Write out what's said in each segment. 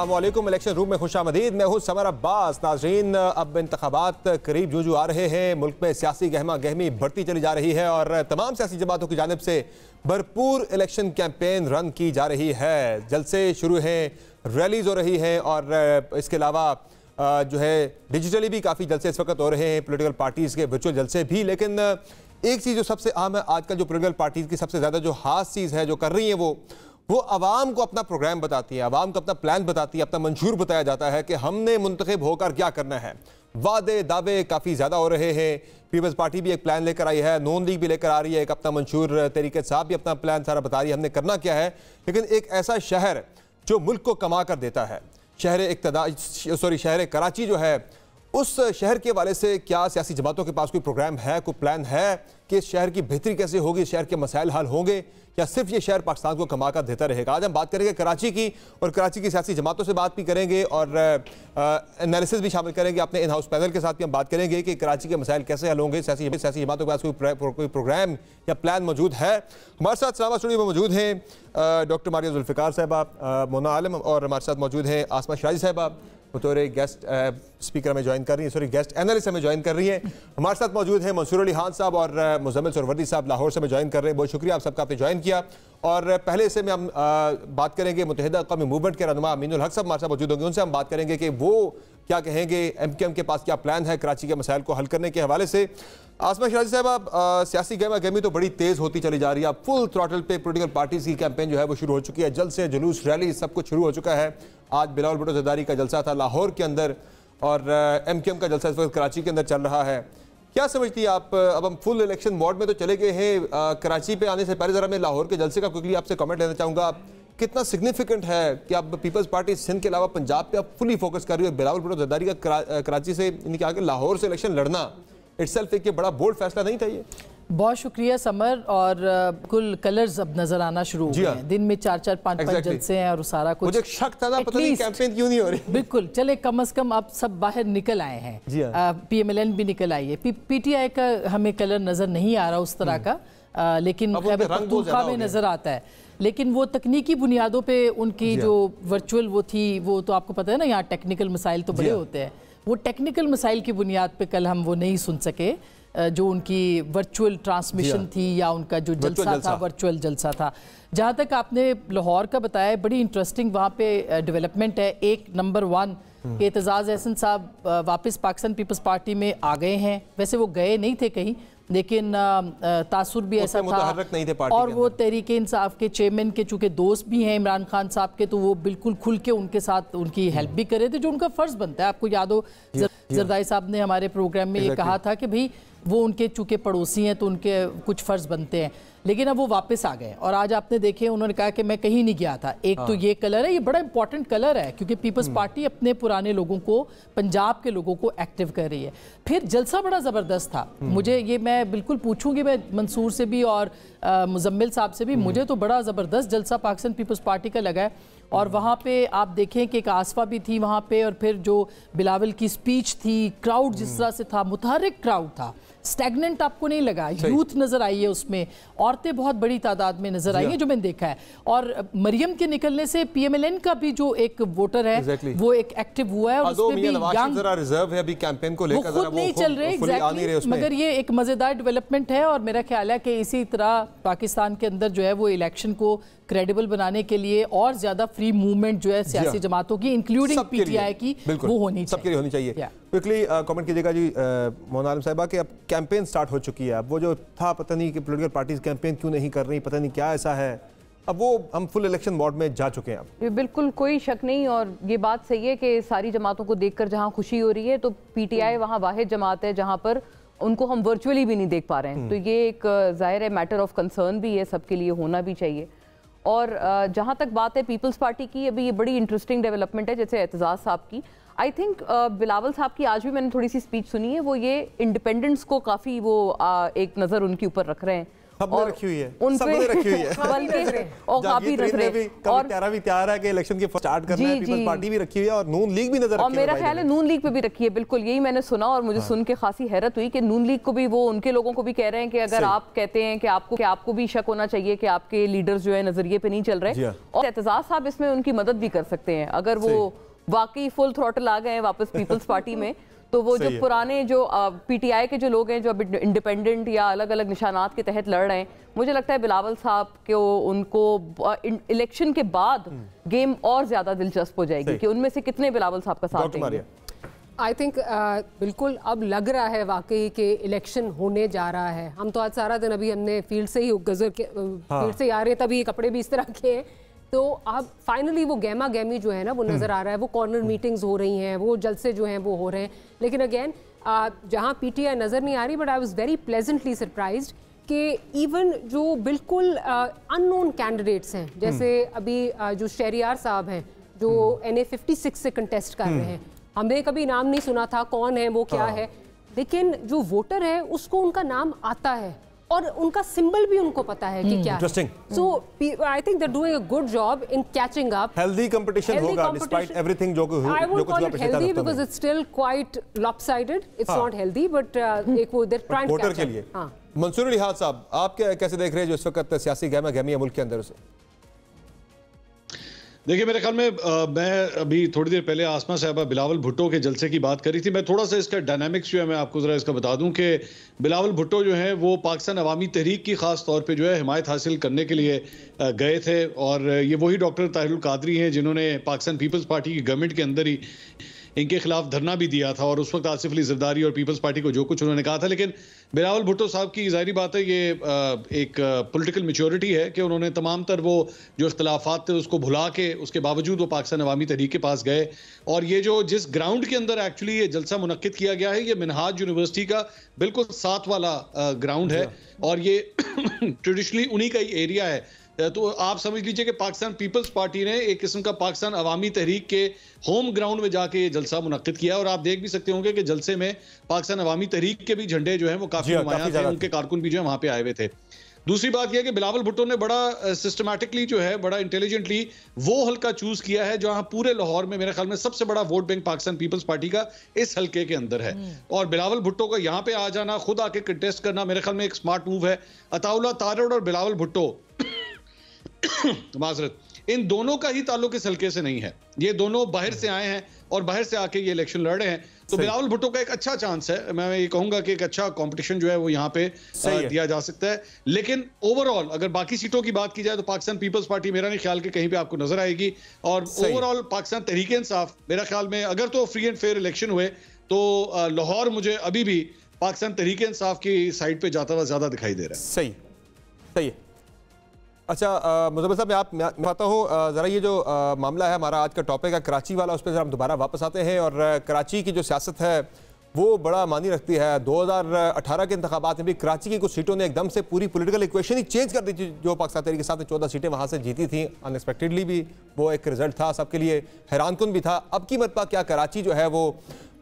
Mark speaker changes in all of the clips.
Speaker 1: अस्सलाम वालेकुम। Election room में खुशामदीद। मैं हूँ समर अब्बास। नाज़रीन, अब इंतखाबात करीब जूझू आ रहे हैं। मुल्क में सियासी गहमा गहमी बढ़ती चली जा रही है और तमाम सियासी जमातों की जानिब से भरपूर इलेक्शन कैंपेन रन की जा रही है। जलसे शुरू हैं, रैलीज हो रही हैं और इसके अलावा जो है डिजिटली भी काफ़ी जलसे इस वक्त हो रहे हैं, पोलिटिकल पार्टीज़ के वर्चुअल जलसे भी। लेकिन एक चीज़ जो सबसे अहम है आजकल, जो पोलिटिकल पार्टीज़ की सबसे ज़्यादा जो खास चीज़ है जो कर रही है वो आवाम को अपना प्रोग्राम बताती है, आवाम को अपना प्लान बताती है, अपना मंशूर बताया जाता है कि हमने मुंतखब होकर क्या करना है। वादे दावे काफ़ी ज़्यादा हो रहे हैं। पीपल्स पार्टी भी एक प्लान लेकर आई है, नून लीग भी लेकर आ रही है एक अपना मंशूर, तहरीक साहब भी अपना प्लान सारा बता रही है हमने करना क्या है। लेकिन एक ऐसा शहर जो मुल्क को कमा कर देता है, शहर कराची जो है, उस शहर के हवाले से क्या सियासी जमातों के पास कोई प्रोग्राम है, कोई प्लान है कि इस शहर की बेहतरी कैसे होगी, शहर के मसाइल हल होंगे या सिर्फ ये शहर पाकिस्तान को कमा कर देता रहेगा। आज हम बात करेंगे कराची की और कराची की सियासी जमातों से बात भी करेंगे और एनालिसिस भी शामिल करेंगे। अपने इन हाउस पैनल के साथ भी हम बात करेंगे कि कराची के मसाइल कैसे हल होंगे, सियासी जमातों के पास कोई प्रोग्राम या प्लान मौजूद है। हमारे साथ सलामा स्टूडियो में मौजूद हैं डॉक्टर मारिया जुल्फ़िकार साहबा, मोना आलम, और हमारे साथ मौजूद हैं आसमा शराजी साहबा, बतौर गेस्ट स्पीकर हमें ज्वाइन कर रही है, सॉरी गेस्ट एनालिस्ट हमें ज्वाइन कर रही है। हमारे साथ मौजूद हैं मंसूर अली खान साहब और मुजम्मिल सुहरवर्दी साहब, लाहौर से हमें ज्वाइन कर रहे हैं। बहुत शुक्रिया आप सबका, आपने ज्वाइन किया। और पहले से में हम बात करेंगे मुत्तहिदा कौमी मूवमेंट के रहनुमा अमीनुल हक साहब हमारे साथ मौजूद होंगे, उनसे हम बात करेंगे कि वो क्या कहेंगे, MKM के पास क्या प्लान है कराची के मसाइल को हल करने के हवाले से। आसमा शराजी साहब, आप सियासी गहमा गहमी तो बड़ी तेज़ होती चली जा रही है, आप फुल थ्रॉटल पे पोलिटिकल पार्टीज़ की कैंपेन जो है वो शुरू हो चुकी है, जल्द से जुलूस रैली सब कुछ शुरू हो चुका है। आज बिलावल भुट्टो ज़रदारी का जलसा था लाहौर के अंदर और MKM का जलसा इस वक्त कराची के अंदर चल रहा है। क्या समझती है आप, अब हम फुल इलेक्शन मोड में तो चले गए हैं, कराची पे आने से पहले ज़रा मैं लाहौर के जलसे का क्विकली आपसे कमेंट लेना चाहूँगा। कितना सिग्निफिकेंट है कि अब पीपल्स पार्टी सिंध के अलावा पंजाब पे अब फुली फोकस कर रही है। बिलावल भुट्टो ज़रदारी का कराची से इनके आगे लाहौर से इलेक्शन लड़ना इटसेल्फ एक बड़ा बोल्ड फैसला नहीं था ये?
Speaker 2: बहुत शुक्रिया समर। और कुल कलर्स अब नजर आना शुरू हो गए हैं, दिन में 4-4, 5-5 जलसे हैं और सारा कुछ।
Speaker 1: मुझे शक था ना, पता नहीं कैंपेन क्यों नहीं हो रही।
Speaker 2: बिल्कुल, चले कम से कम अब सब बाहर निकल आए हैं। PMLN भी निकल आई है, PTI का हमें कलर नजर नहीं आ रहा उस तरह का, लेकिन खैबर पख्तूनख्वा में नजर आता है। लेकिन वो तकनीकी बुनियादों पे उनकी जो वर्चुअल वो थी, वो तो आपको पता है ना, यहाँ टेक्निकल मसाइल तो बड़े होते हैं, वो टेक्निकल मसाइल की बुनियाद पे कल हम वो नहीं सुन सके जो उनकी वर्चुअल ट्रांसमिशन थी या उनका जो जलसा था, वर्चुअल जलसा था। जहाँ तक आपने लाहौर का बताया, बड़ी इंटरेस्टिंग वहाँ पे डेवलपमेंट है। एक नंबर 1 के एतजाज़ अहसन साहब वापस पाकिस्तान पीपल्स पार्टी में आ गए हैं। वैसे वो गए नहीं थे कहीं, लेकिन तासुर भी ऐसा था और वो तहरीक इंसाफ के चेयरमैन के चूँकि दोस्त भी हैं इमरान खान साहब के, तो वो बिल्कुल खुल के उनके साथ उनकी हेल्प भी कर रहे थे, जो उनका फ़र्ज़ बनता है। आपको याद हो जरदारी साहब ने हमारे प्रोग्राम में ये कहा था कि भाई वो उनके चूँकि पड़ोसी हैं तो उनके कुछ फ़र्ज़ बनते हैं। लेकिन अब वो वापस आ गए और आज आपने देखे उन्होंने कहा कि मैं कहीं नहीं गया था। एक तो ये कलर है, ये बड़ा इंपॉर्टेंट कलर है क्योंकि पीपल्स पार्टी अपने पुराने लोगों को, पंजाब के लोगों को एक्टिव कर रही है। फिर जलसा बड़ा ज़बरदस्त था। मुझे ये मैं बिल्कुल पूछूंगी मैं मंसूर से भी और मुजम्मिल साहब से भी, मुझे तो बड़ा ज़बरदस्त जलसा पाकिस्तान पीपल्स पार्टी का लगा है। और वहाँ पे आप देखें कि एक आसफा भी थी वहाँ पे, और फिर जो बिलावल की स्पीच थी, क्राउड जिस तरह से था, मुतहरिक क्राउड था, स्टैगनेंट आपको नहीं लगा, यूथ नजर आई है उसमें, औरतें बहुत बड़ी तादाद में नजर आई हैं जो मैंने देखा है। और मरियम के निकलने से PMLN का भी जो एक वोटर है वो एक एक्टिव हुआ है और उसमें भी
Speaker 1: रिजर्व है अभी कैंपेन को लेकर,
Speaker 2: वो खुद नहीं चल रहे एग्जैक्टली। मगर ये एक मजेदार डेवलपमेंट है और मेरा ख्याल है कि इसी तरह पाकिस्तान के अंदर जो है वो इलेक्शन को क्रेडिबल बनाने के लिए और ज्यादा फ्री मूवमेंट जो है सियासी जमातों की इंक्लूडिंग PTI की वो होनी चाहिए,
Speaker 1: सबके लिए होनी चाहिए। क्विकली कमेंट कीजिएगा जी मोना आलम साहिबा कि अब कैंपेन स्टार्ट हो चुकी है। अब वो जो था पता नहीं कि पॉलिटिकल पार्टीज कैंपेन क्यों नहीं कर रही, पता नहीं क्या ऐसा है, अब वो हम फुल इलेक्शन मोड में जा चुके हैं। अब
Speaker 3: बिल्कुल कोई शक नहीं, और ये बात सही है कि सारी जमातों को देखकर जहां खुशी हो रही है, तो PTI वहां वाहिद जमात है जहां पर उनको हम वर्चुअली भी नहीं देख पा रहे हैं। तो ये एक जाहिर है मैटर ऑफ कंसर्न भी है, सबके लिए होना भी चाहिए। और जहाँ तक बात है पीपल्स पार्टी की, अभी ये बड़ी इंटरेस्टिंग डेवलपमेंट है जैसे एतजाज़ साहब की। आई थिंक बिलावल साहब की आज भी मैंने थोड़ी सी स्पीच सुनी है, वो ये इंडिपेंडेंस को काफ़ी वो एक नज़र उनके ऊपर रख रहे हैं और
Speaker 1: रखी हुई है,
Speaker 3: उनपे
Speaker 1: रखी हुई है
Speaker 3: बल्कि और काफी
Speaker 1: और भी तैयार है कि इलेक्शन की स्टार्ट करना है, पीपल्स पार्टी भी रखी हुई है और नून लीग भी नजर,
Speaker 3: और मेरा ख्याल है नून लीग पे भी रखी है, बिल्कुल यही मैंने सुना और मुझे सुन के खासी हैरत हुई कि नून लीग को भी वो उनके लोगों को भी कह रहे हैं कि अगर आप कहते हैं कि आपको भी शक होना चाहिए कि आपके लीडर्स जो है नजरिए पे नहीं चल रहे, और एतजाज साहब इसमें उनकी मदद भी कर सकते हैं अगर वो वाकई फुल थ्रॉटल आ गए वापस पीपल्स पार्टी में। तो वो जो पुराने जो पीटीआई के जो लोग हैं जो अब इंडिपेंडेंट या अलग अलग निशानात के तहत लड़ रहे हैं, मुझे लगता है बिलावल साहब को उनको इलेक्शन के बाद गेम और ज्यादा दिलचस्प हो जाएगी कि उनमें से कितने बिलावल साहब का साथ देंगे।
Speaker 4: आई थिंक बिल्कुल अब लग रहा है वाकई कि इलेक्शन होने जा रहा है। हम तो आज सारा दिन अभी हमने फील्ड से ही गजर के फील्ड से आ रहे हैं, तभी कपड़े भी इस तरह के हैं। तो अब फाइनली वो गहमा गहमी जो है ना वो नज़र आ रहा है, वो कॉर्नर मीटिंग्स हो रही हैं, वो जलसे जो हैं वो हो रहे हैं। लेकिन अगेन जहाँ पीटीआई नज़र नहीं आ रही, but I was very pleasantly surprised कि इवन जो बिल्कुल अननोन कैंडिडेट्स हैं, जैसे अभी जो शहरियार साहब हैं जो NA 56 से कंटेस्ट कर रहे हैं, हमने कभी नाम नहीं सुना था कौन है वो क्या है, लेकिन जो वोटर है उसको उनका नाम आता है और उनका सिंबल भी उनको पता है कि क्या है। So I think they are doing a good job in catching up.
Speaker 1: Healthy competition होगा डिस्पाइट एवरीथिंग जो कुछ
Speaker 4: I would call it healthy because it's still quite lopsided, it's not healthy, but एक वो देयर ट्राइंग टू कैच
Speaker 1: के लिए। मंसूर अली हाद साहब, आप कैसे देख रहे हैं जो इस वक्त सियासी गहमा गहमी है मुल्क के अंदर से?
Speaker 5: देखिए मेरे ख्याल में मैं अभी थोड़ी देर पहले आसमा साहबा बिलावल भुट्टो के जलसे की बात करी थी। मैं थोड़ा सा इसका डायनामिक्स जो है मैं आपको ज़रा इसका बता दूं कि बिलावल भुट्टो जो है वो पाकिस्तान अवामी तहरीक की ख़ास तौर पे जो है हिमायत हासिल करने के लिए गए थे, और ये वही डॉक्टर ताहिरुल कादरी हैं जिन्होंने पाकिस्तान पीपल्स पार्टी की गवर्नमेंट के अंदर ही इनके खिलाफ धरना भी दिया था, और उस वक्त आसिफ अली जरदारी और पीपल्स पार्टी को जो कुछ उन्होंने कहा था। लेकिन बिलावल भुट्टो साहब की जाहिर बात है ये एक पॉलिटिकल मैच्योरिटी है कि उन्होंने तमाम तर वो जो इख्तलाफात थे उसको भुला के उसके बावजूद वो पाकिस्तान अवामी तहरीक के पास गए। और ये जो जिस ग्राउंड के अंदर एक्चुअली ये जलसा मुनक्किद किया गया है, ये मिनहाज यूनिवर्सिटी का बिल्कुल साथ वाला ग्राउंड है, और ये ट्रेडिशनली उन्हीं का ही एरिया है। तो आप समझ लीजिए कि पाकिस्तान पीपल्स पार्टी ने एक किस्म का पाकिस्तान अवामी तहरीक के होम ग्राउंड में जाके ये जलसा मुनक्किद किया, और आप देख भी सकते होंगे कि जलसे में पाकिस्तान अवामी तहरीक के भी झंडे जो हैं वो काफी नुमायां थे, उनके कारकुन भी जो है वहां पे आए हुए थे। दूसरी बात यह कि बिलावल भुट्टो ने बड़ा सिस्टमैटिकली जो है बड़ा इंटेलिजेंटली वो हल्का चूज किया है जहां पूरे लाहौर में मेरे ख्याल में सबसे बड़ा वोट बैंक पाकिस्तान पीपल्स पार्टी का इस हल्के के अंदर है, और बिलावल भुट्टो का यहां पे आ जाना, खुद आके कंटेस्ट करना मेरे ख्याल में एक स्मार्ट मूव है। अताउल्लाह तारड़ और बिलावल भुट्टो माजरत, इन दोनों का ही ताल्लुक इस हल्के से नहीं है, ये दोनों बाहर से आए हैं और बाहर से आके ये इलेक्शन लड़ रहे हैं। तो बिलावल भुट्टो का एक अच्छा चांस है, मैं ये कहूंगा कि एक अच्छा कंपटीशन जो है वो यहाँ पे दिया जा सकता है। लेकिन ओवरऑल अगर बाकी सीटों की बात की जाए तो पाकिस्तान पीपल्स पार्टी मेरा नहीं ख्याल कि कहीं पे आपको नजर आएगी, और ओवरऑल पाकिस्तान तहरीक इंसाफ मेरा ख्याल में अगर तो फ्री एंड फेयर इलेक्शन हुए तो लाहौर मुझे अभी भी पाकिस्तान तहरीक इंसाफ की साइड पे जाता हुआ ज्यादा दिखाई दे रहा है।
Speaker 1: सही सही है। अच्छा मुज़फ़्फ़र साहब मैं आता हूँ, ज़रा ये जो मामला है हमारा आज का टॉपिक है कराची वाला, उस पर ज़रा हम दोबारा वापस आते हैं। और कराची की जो सियासत है वो बड़ा मानी रखती है। 2018 के इंतखाबात में भी कराची की कुछ सीटों ने एकदम से पूरी पॉलिटिकल इक्वेशन ही चेंज कर दी थी। जो पाकिस्तान तहरीक के साथ 14 सीटें वहाँ से जीती थी, अनएक्सपेक्टेडली भी वो एक रिजल्ट था, सबके लिए हैरानकुन भी था। अब की मरतबा क्या कराची जो है वो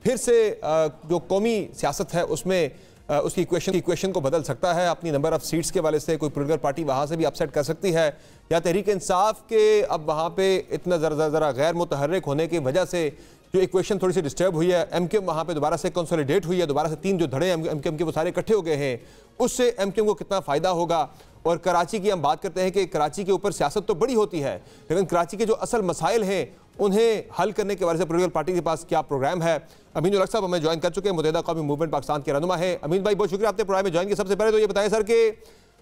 Speaker 1: फिर से जो कौमी सियासत है उसमें उसकी इक्वेशन को बदल सकता है? अपनी नंबर ऑफ सीट्स के वाले से कोई पॉलिटिकल पार्टी वहाँ से भी अपसेट कर सकती है, या तहरीक इंसाफ के अब वहाँ पे इतना ज़रा गैर मुतहर्रिक होने की वजह से जो इक्वेशन थोड़ी सी डिस्टर्ब हुई है, एमकेएम वहाँ पे दोबारा से कंसोलिडेट हुई है, दोबारा से 3 जो धड़े एमकेएम के वो सारे इकट्ठे हो गए हैं, उससे एमकेएम को कितना फ़ायदा होगा? और कराची की हम बात करते हैं कि कराची के ऊपर सियासत तो बड़ी होती है, लेकिन कराची के जो असल मसाइल हैं उन्हें हल करने के बारे में पॉलिटिकल पार्टी के पास क्या प्रोग्राम है? अमीन उल हक साहब हमें ज्वाइन कर चुके हैं, मुत्तहिदा कौमी मूवमेंट पाकिस्तान के रहनुमा है। अमीन भाई बहुत शुक्रिया आपने प्रोग्राम में ज्वाइन किया। सबसे पहले तो ये बताएं सर कि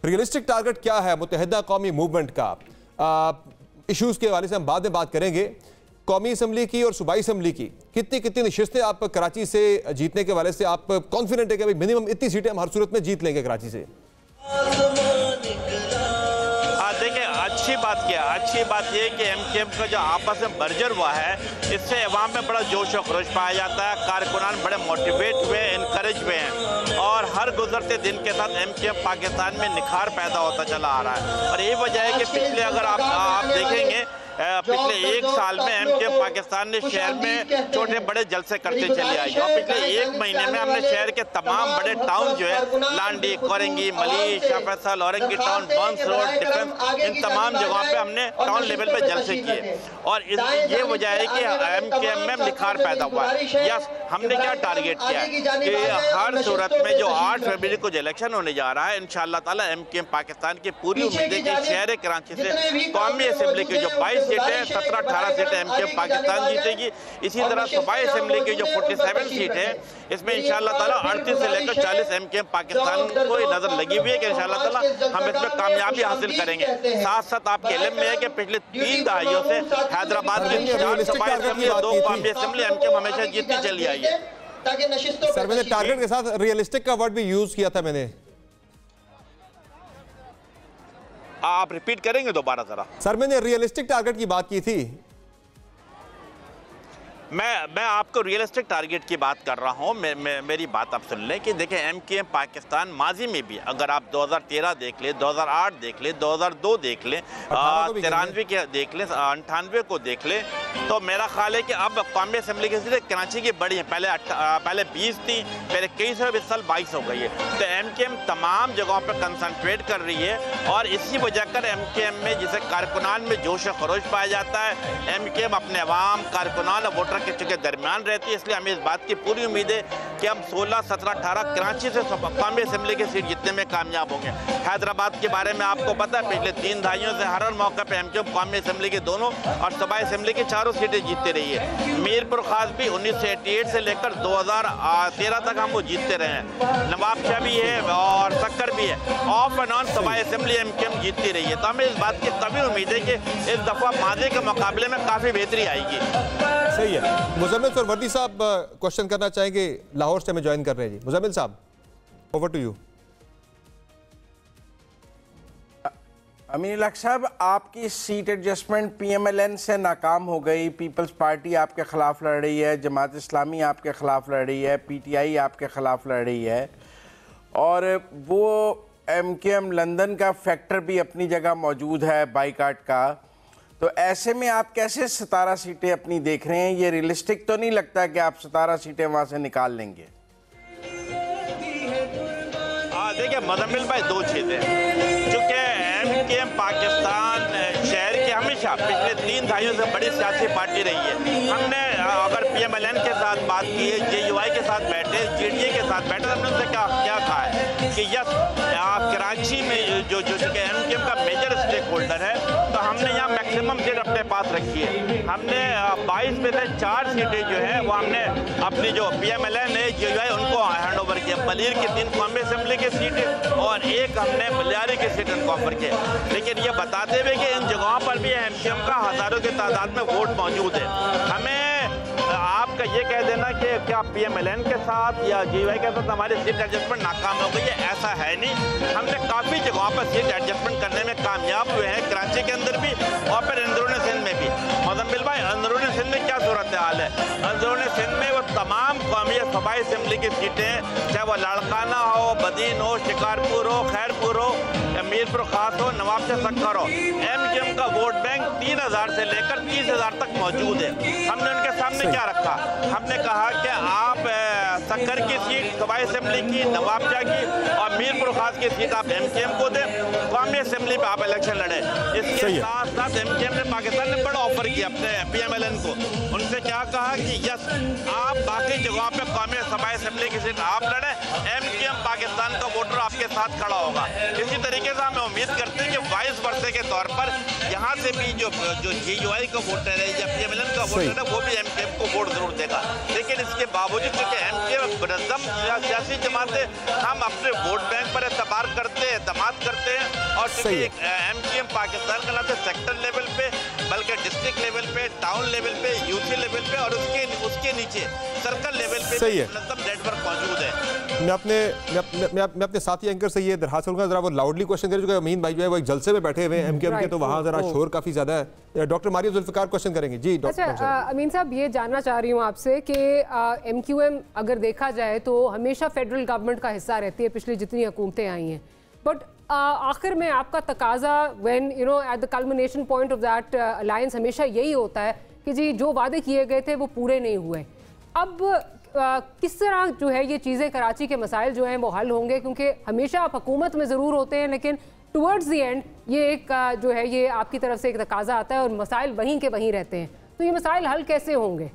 Speaker 1: रियलिस्टिक टारगेट क्या है मुत्तहिदा कौमी मूवमेंट का? इश्यूज़ के हवाले से हम बाद में बात करेंगे। कौमी असम्बली की और सूबाई असम्बली की कितनी नशिस्तें आप कराची से जीतने के हवाले से आप कॉन्फिडेंट है कि भाई मिनिमम इतनी सीटें हम हर सूरत में जीत लेंगे कराची से?
Speaker 6: देखिए अच्छी बात यह कि एमकेएम का जो आपस में मर्जर हुआ है इससे अवाम में बड़ा जोश और खरोश पाया जाता है। कारकुनान बड़े मोटिवेट हुए, इनकरेज हुए हैं, और हर गुजरते दिन के साथ एमकेएम पाकिस्तान में निखार पैदा होता चला आ रहा है। और यही वजह है कि पिछले अगर आप देखेंगे पिछले एक साल में एमकेएम पाकिस्तान ने शहर में छोटे बड़े जलसे करते चले आई और पिछले एक महीने में हमने शहर के तमाम बड़े टाउन जो है लांडी, कोरंगी, मलीश, शाह फैसल, औरंगी टाउन, बंस रोड, डिफेंस, इन तमाम जगहों पे हमने टाउन लेवल पे जलसे किए और ये वजह है कि एमकेएम में निखार पैदा हुआ है। यस, हमने क्या टारगेट किया है कि हर सूरत में जो 8 फरवरी को जो इलेक्शन होने जा रहा है इंशाअल्लाह ताला एमकेएम पाकिस्तान की पूरी उम्मीद है कि शहर कराची से कौमी असेंबली की जो 22 सीटें 17-18 सीटें एमकेएम पाकिस्तान जीतेगी। इसी तरह सूबाई असेंबली की जो 47 सीट है इसमें इंशाअल्लाह ताला 38 से लेकर 40 एमकेएम पाकिस्तान को नजर लगी हुई है कि इंशाअल्लाह ताला हम इसमें कामयाबी हासिल करेंगे। साथ साथ आपके इल्म में है कि पिछले 3 दहाइयों से हैदराबाद की 4 सूबाई असेंबली और 2 कौमी असेंबली एमकेएम हमेशा जीतती चली आई है।
Speaker 1: सर, मैंने टारगेट के साथ रियलिस्टिक का वर्ड भी यूज किया था मैंने।
Speaker 6: आप रिपीट करेंगे दोबारा जरा?
Speaker 1: सर, मैंने रियलिस्टिक टारगेट की बात की थी।
Speaker 6: मैं आपको रियलिस्टिक टारगेट की बात कर रहा हूं। मेरी बात आप सुन लें कि देखें एमकेएम पाकिस्तान माजी में भी अगर आप 2013 देख लें, 2008 देख लें, 2002 देख लें, 93 के देख लें, 98 को देख लें, तो मेरा ख्याल है कि अब कौमी असेंबली की सीटें कराची की बड़ी हैं। पहले 20 थी, फिर 21 है, इस साल 22 हो गई है। तो एमकेएम तमाम जगहों पर कंसनट्रेट कर रही है और इसी वजह कर एमकेएम में जिसे कारकुनान में जोश खरोश पाया जाता है। एमकेएम अपने अवाम, कारकुनान और वोटर के दरमियान रहती है, इसलिए हमें इस बात की पूरी उम्मीद है कि हम 16, 17, 18 कराची से कौमी असेंबली की सीट जीतने में कामयाब होंगे। हैदराबाद के बारे में आपको पता है पिछले 3 दहाइयों से हर मौके पर एमकेएम कौमी असेंबली के दोनों और सूबाई असेंबली की 4 सीटें जीतते रही है। मीरपुर खास भी 1988 से लेकर 2013 तक हम वो जीतते रहे हैं। नवाबशाह भी है और सक्कर भी है। ऑफ एंड ऑन सूबाई असेंबली एमकेएम जीतती रही है। तो हमें इस बात की कभी उम्मीद है कि इस दफा माजी के मुकाबले में काफी बेहतरी आएगी।
Speaker 1: सही है। मुजम्मिल सर, वर्दी साहब क्वेश्चन करना चाहेंगे, लाहौर से हमें ज्वाइन कर रहे हैं जी। मुजम्मिल साहब, ओवर टू यू।
Speaker 7: अमीन हक साहब, आपकी सीट एडजस्टमेंट पीएमएलएन से नाकाम हो गई। पीपल्स पार्टी आपके खिलाफ लड़ रही है, जमात इस्लामी आपके खिलाफ लड़ रही है, पीटीआई आपके खिलाफ लड़ रही है और वो एमकेएम लंदन का फैक्टर भी अपनी जगह मौजूद है बाइकाट का। तो ऐसे में आप कैसे 17 सीटें अपनी देख रहे हैं? ये रियलिस्टिक तो नहीं लगता कि आप 17 सीटें वहां से निकाल लेंगे?
Speaker 6: देखिए मुजम्मिल भाई, 2 चीजें, चूंकि एमकेएम पाकिस्तान शहर की हमेशा पिछले 3 दहाइयों से बड़ी सियासी पार्टी रही है। हमने अगर पीएमएलएन के साथ बात की है, जेयूआई के साथ बैठे, जेडीए के साथ बैठे, हमने उनसे क्या कहा है कि यस कराची में जो एमकेएम का मेजर स्टेक होल्डर है, तो हमने यहाँ मैक्सिमम सीट अपने पास रखी है। हमने 22 में से 4 सीटें जो है वो हमने अपनी जो पीएमएलएन है, जेयूआई, उनको हैंड ओवर किया। बलीर की 3 कौमी असेंबली की सीट और 1 हमने बलियारी की सीट उनको ऑफर किया। लेकिन ये बताते हुए कि इन जगहों पर भी एमकेएम का हजारों की तादाद में वोट मौजूद है। हमें आपका ये कह देना कि क्या पीएमएलएन के साथ या जेयूआई के साथ हमारी सीट एडजस्टमेंट नाकाम हो गई है, ऐसा है नहीं। हमने काफ़ी जगहों पर सीट एडजस्टमेंट करने में कामयाब हुए हैं, कराची के अंदर भी और फिर अंदरूनी सिंध में भी। मुजम्मिल भाई, अंदरूनी सिंध में क्या सूरत हाल है? अंदरूनी सिंध में वो तमाम कौमी सूबाई असेंबली की सीटें, चाहे वो लाड़काना हो, बदीन हो, शिकारपुर हो, खैरपुर हो, मीरपुर खास हो, नवाबशाह सक्कर हो, एमकेएम का वोट बैंक 3000 से लेकर 30,000 तक मौजूद है। हमने उनके सामने क्या रखा? हमने कहा कि आप सक्कर की सीट सूबाई असेंबली की, नवाबशाह की और मीरपुर खास की सीट आप एमकेएम को दें, कौमी असेंबली पे आप इलेक्शन लड़े। इसके साथ साथ एमकेएम ने पाकिस्तान ने बड़ा ऑफर किया अपने पीएमएलएन को। उनसे क्या कहा कि यस, आप बाकी जगहों पे कौमी सूबाई असेंबली की सीट आप लड़े, एमकेएम पाकिस्तान का वोटर आपके साथ खड़ा होगा। इसी तरीके से हम उम्मीद करते हैं कि वाइस वर्से के तौर पर यहाँ से भी जो जेयूआई का वोटर है या पीएमएलएन का वोटर है वो भी एमकेएम को वोट जरूर देगा। लेकिन इसके बावजूद चूंकि एमकेएम मुनज़्ज़म सियासी जमातें, हम अपने वोट बैंक पर एतबार करते हैं, एतमाद करते हैं और एमकेएम पाकिस्तान का ना तो सेक्टर लेवल पे बल्कि डिस्ट्रिक्ट लेवल पे, टाउन लेवल पे, यूसी लेवल पे और उसके नीचे सर्कल लेवल पे मुनज़्ज़म नेटवर्क मौजूद है।
Speaker 1: मैं अपने साथी एंकर से ये दरखास्त करूंगा, जरा वो लाउडली क्वेश्चन करें, जो अमीन भाई जो है वो एक जलसे में बैठे हुए हैं एमकेएम के, तो वहाँ जरा शोर काफी ज्यादा है। डॉक्टर मारिया जुल्फिकार क्वेश्चन करेंगे जी।
Speaker 4: अच्छा अमीन साहब, ये जानना चाह रही हूँ आपसे कि एमक्यूएम अगर देखा जाए तो हमेशा फेडरल गवर्नमेंट का हिस्सा रहती है, पिछली जितनी हुकूमतें आई हैं, बट आखिर में आपका तकाजा when you know at the culmination point of that alliance हमेशा यही होता है कि जी जो वादे किए गए थे वो पूरे नहीं हुए। अब किस तरह जो है ये चीज़ें कराची के मसाइल जो हैं वो हल होंगे, क्योंकि हमेशा आप हुकूमत में ज़रूर होते हैं लेकिन टुवर्ड्स द एंड ये एक जो है ये आपकी तरफ से एक तकाजा आता है और मसाइल वहीं के वहीं रहते हैं, तो ये मसाइल हल कैसे होंगे?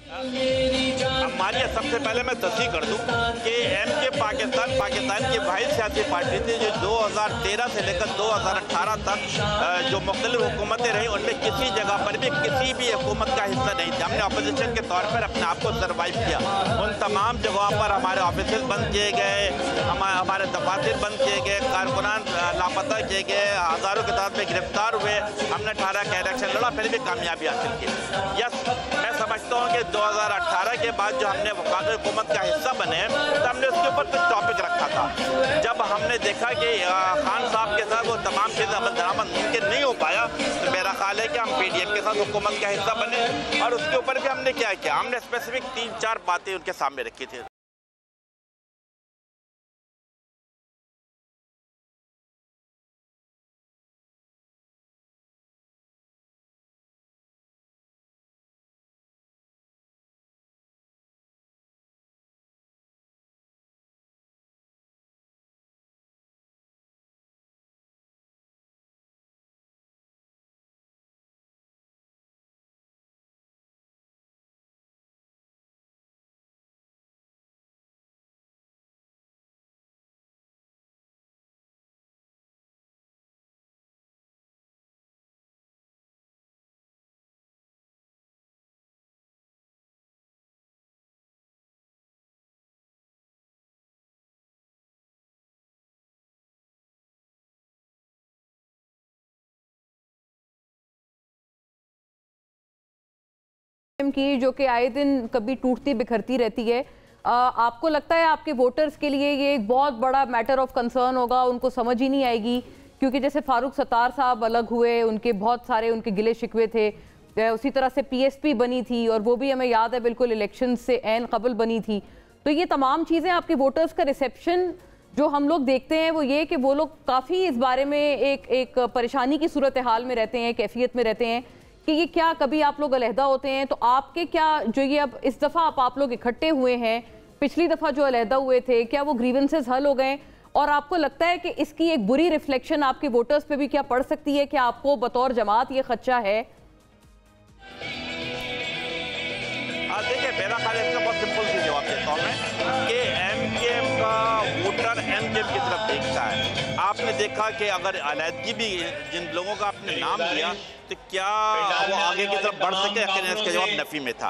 Speaker 6: हमारी सबसे पहले मैं तस्दीक कर दूं कि एमके पाकिस्तान की वाहिद सियासी पार्टी थी जो 2013 से लेकर 2018 तक जो मुख्तलिफ हुकूमतें रही उनमें किसी जगह पर भी किसी भी हुकूमत का हिस्सा नहीं था। हमने अपोजिशन के तौर पर अपने आप को सर्वाइव किया। उन तमाम जगहों पर हमारे ऑफिस बंद किए गए, हमारे दफातर बंद किए गए, कारकुनान लापता किए गए, हज़ारों की तादाद में गिरफ्तार हुए। हमने 18 का इलेक्शन लड़ा, फिर भी कामयाबी हासिल की। यस, मैं समझता हूँ कि 2018 के बाद जो हमने वफाकी हुकूमत का हिस्सा बने तो हमने उसके ऊपर कुछ टॉपिक रखा था। जब हमने देखा कि खान साहब के साथ वो तमाम चीज़ें अमल दरामद मुमकिन नहीं हो पाया तो मेरा ख्याल है कि हम PDM के साथ हुकूमत का हिस्सा बने और उसके ऊपर भी हमने क्या किया, हमने स्पेसिफिक 3-4 बातें उनके सामने रखी थी।
Speaker 3: की जो कि आए दिन कभी टूटती बिखरती रहती है, आपको लगता है आपके वोटर्स के लिए ये एक बहुत बड़ा मैटर ऑफ कंसर्न होगा, उनको समझ ही नहीं आएगी? क्योंकि जैसे फारूक सत्तार साहब अलग हुए, उनके बहुत सारे उनके गिले शिकवे थे, उसी तरह से PSP बनी थी और वो भी हमें याद है बिल्कुल इलेक्शन से ऐन कबल बनी थी। तो ये तमाम चीज़ें आपके वोटर्स का रिसेप्शन जो हम लोग देखते हैं वो ये कि वो लोग काफ़ी इस बारे में एक परेशानी की सूरत हाल में रहते हैं, कैफियत में रहते हैं कि ये क्या कभी आप लोग अलहदा होते हैं तो आपके क्या जो ये अब इस दफ़ा आप लोग इकट्ठे हुए हैं, पिछली दफ़ा जो अलहदा हुए थे, क्या वो ग्रीवेंसेस हल हो गए? और आपको लगता है कि इसकी एक बुरी रिफ्लेक्शन आपके वोटर्स पे भी क्या पड़ सकती है? क्या आपको बतौर जमात ये खदशा है?
Speaker 6: देखिए, मेरा ख्याल है इसका बहुत सिंपल सी जवाब देता हूँ मैं कि MKM का वोटर MKM की तरफ देखता है। आपने देखा कि अगर अलहदगी भी जिन लोगों का आपने नाम लिया तो क्या वो आगे की तरफ बढ़ सके, इसका जवाब नफी में था।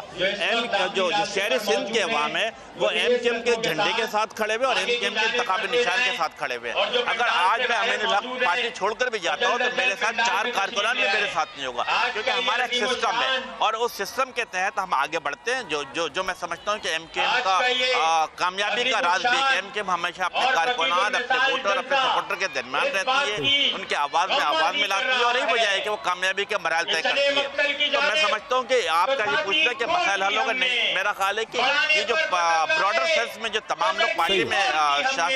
Speaker 6: जो शहरी सिंध के अवाम है वो MKM के झंडे के साथ खड़े हुए और MKM के इंतखाबी निशान के साथ खड़े हुए। अगर आज मैं अमीनुल हक पार्टी छोड़कर भी जाता हूँ तो मेरे साथ 4 कारकुनान भी मेरे साथ नहीं होगा, क्योंकि हमारा एक सिस्टम है और उस सिस्टम के तहत हम आगे बढ़ते हैं। जो मैं समझता हूँ कि MKM का कामयाबी का राज भी है। MKM हमेशा अपने कारकुनान, अपने वोटर, अपने सपोर्टर के दरमियान रहती है, उनके आवाज में आवाज मिलाती है और यही वजह है कि वो कामयाबी के मराहल तय करती है। तो मैं समझता हूँ कि आपका ये पूछना कि मसाइल हल होगा, नहीं, मेरा ख्याल है कि ये जो ब्रॉडर सेंस में जो तमाम लोग पार्टी में